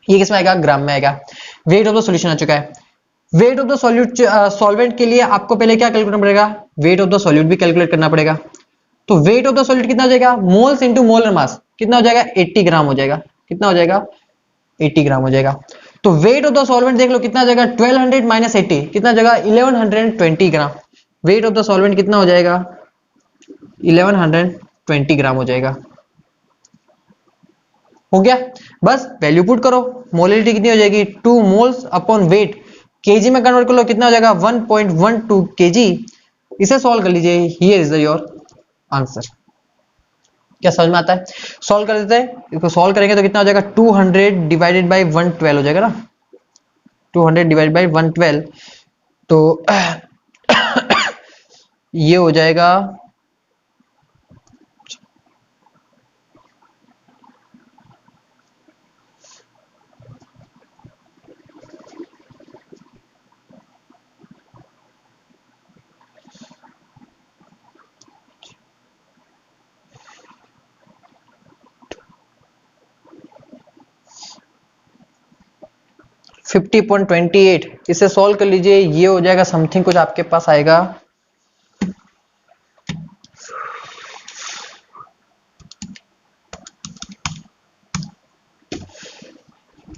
ये किसमें आएगा, ग्राम में आएगा। वेट ऑफ द सॉल्यूशन आ चुका है। Wait of the solute solvent के लिए आपको पहले क्या कैलकुलेट करना पड़ेगा, वेट ऑफ द सॉल्यूट भी कैलकुलेट करना पड़ेगा। तो वेट ऑफ द सॉल्यूट कितना हो जाएगा, मोल्स इंटू मोलर मास, कितना हो जाएगा 80 ग्राम हो जाएगा, कितना हो जाएगा 80 ग्राम हो जाएगा। तो वेट ऑफ द सॉल्वेंट देख लो कितना हो जाएगा, 1200 माइनस 80 कितना हो जाएगा 1120 ग्राम। वेट ऑफ द सॉल्वेंट कितना हो जाएगा 1120 ग्राम हो जाएगा। हो गया, बस वैल्यू पुट करो, मोलिटी कितनी हो जाएगी 2 मोल्स अपॉन वेट, केजी में कन्वर्ट कर लो कितना हो जाएगा 1.12 केजी। इसे सॉल्व कर लीजिए, हियर इज योर आंसर। क्या समझ में आता है, सॉल्व कर देते हैं, इसको सॉल्व करेंगे तो कितना हो जाएगा 200 डिवाइडेड बाई 112 हो जाएगा ना, 200 डिवाइडेड बाई 112, तो ये हो जाएगा 50.28। इसे सॉल्व कर लीजिए, ये हो जाएगा समथिंग कुछ आपके पास आएगा,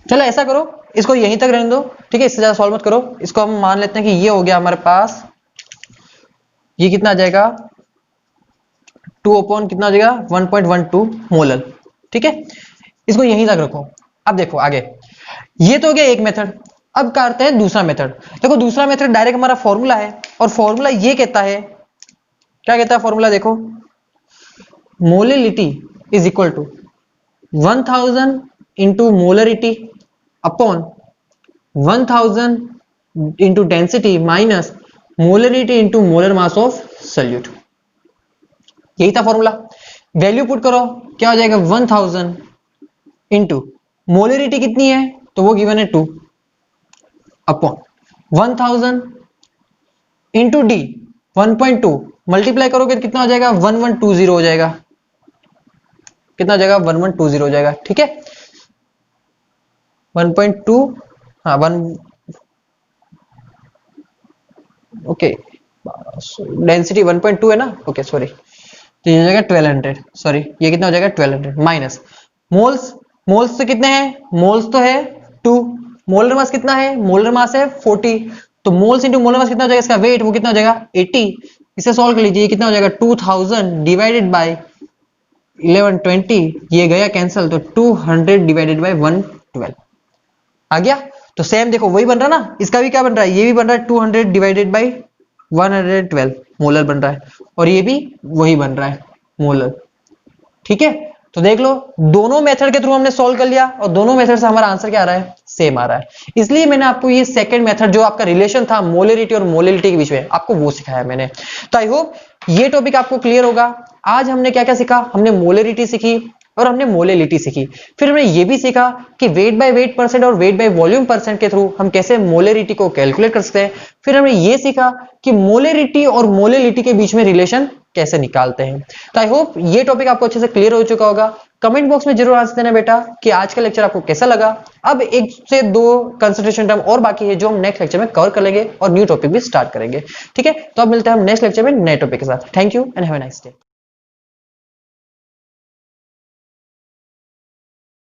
चलो ऐसा करो इसको यहीं तक रहने दो, ठीक है, इससे ज्यादा सॉल्व मत करो। इसको हम मान लेते हैं कि ये हो गया हमारे पास, ये कितना आ जाएगा 2 अपॉन कितना हो जाएगा 1.12 मोलर, ठीक है, इसको यहीं तक रखो। अब देखो आगे, ये तो हो गया एक मेथड, अब करते हैं दूसरा मेथड। देखो दूसरा मेथड डायरेक्ट हमारा फॉर्मूला है, और फॉर्मूला ये कहता है, क्या कहता है फॉर्मूला देखो, molality is equal to 1000 into molarity upon 1000 into density minus molarity into molar mass of solute. यही था फॉर्मूला। वैल्यू पुट करो, क्या हो जाएगा 1000 इंटू मोलरिटी कितनी है, तो वो गिवन है 2 अपॉन 1000 इंटू डी 1.2 मल्टीप्लाई करोगे तो कितना हो जाएगा 1120 हो जाएगा, कितना हो जाएगा 1120 हो जाएगा, ठीक है 1.2, हाँ 1, ओके डेंसिटी 1.2 है ना, ओके सॉरी, तो ये हो जाएगा 1200, सॉरी ये कितना हो जाएगा 1200 माइनस मोल्स, मोल्स तो कितने हैं, मोल्स तो है 2, मोलर मास कितना है, मोलर मास है 40, तो मोल्स इंटू मोलर मास कितना हो जाएगा, इसका वेट वो कितना हो जाएगा 80। इसे सॉल्व कर लीजिए, कितना हो जाएगा 2000 डिवाइडेड बाय 1120, ये गया कैंसिल, तो 200 डिवाइडेड बाय 112 आ गया। तो सेम देखो वही बन रहा ना, इसका भी क्या बन रहा है, ये भी बन रहा है 200 डिवाइडेड बाय 112 मोलर बन रहा है, और ये भी वही बन रहा है मोलर, ठीक है। तो देख लो दोनों मेथड के थ्रू हमने सॉल्व कर लिया, और दोनों मेथड से हमारा आंसर क्या आ रहा है, सेम आ रहा है। इसलिए मैंने आपको ये सेकंड मेथड जो आपका रिलेशन था मोलरिटी और मोलिलिटी के बीच में, आपको वो सिखाया मैंने। तो आई होप ये टॉपिक आपको क्लियर होगा। आज हमने क्या क्या सीखा, हमने मोलरिटी सीखी और हमने मोलिलिटी सीखी, फिर हमने ये भी सीखा कि वेट बाय वेट परसेंट और वेट बाय वॉल्यूम परसेंट के थ्रू हम कैसे मोलरिटी को कैलकुलेट कर सकते हैं। फिर हमने ये सीखा कि मोलरिटी और मोलिलिटी के बीच में रिलेशन कैसे निकालते हैं। तो आई होप ये टॉपिक आपको अच्छे से क्लियर हो चुका होगा। कमेंट बॉक्स में जरूर आंसर देना बेटा कि आज का लेक्चर आपको कैसा लगा। अब 1 से 2 कंसंट्रेशन टर्म और बाकी है जो हम नेक्स्ट लेक्चर में कवर कर लेंगे और न्यू टॉपिक भी स्टार्ट करेंगे, ठीक है। तो अब मिलते हैं हम नेक्स्ट लेक्चर में नए टॉपिक के साथ। Thank you and have a nice day.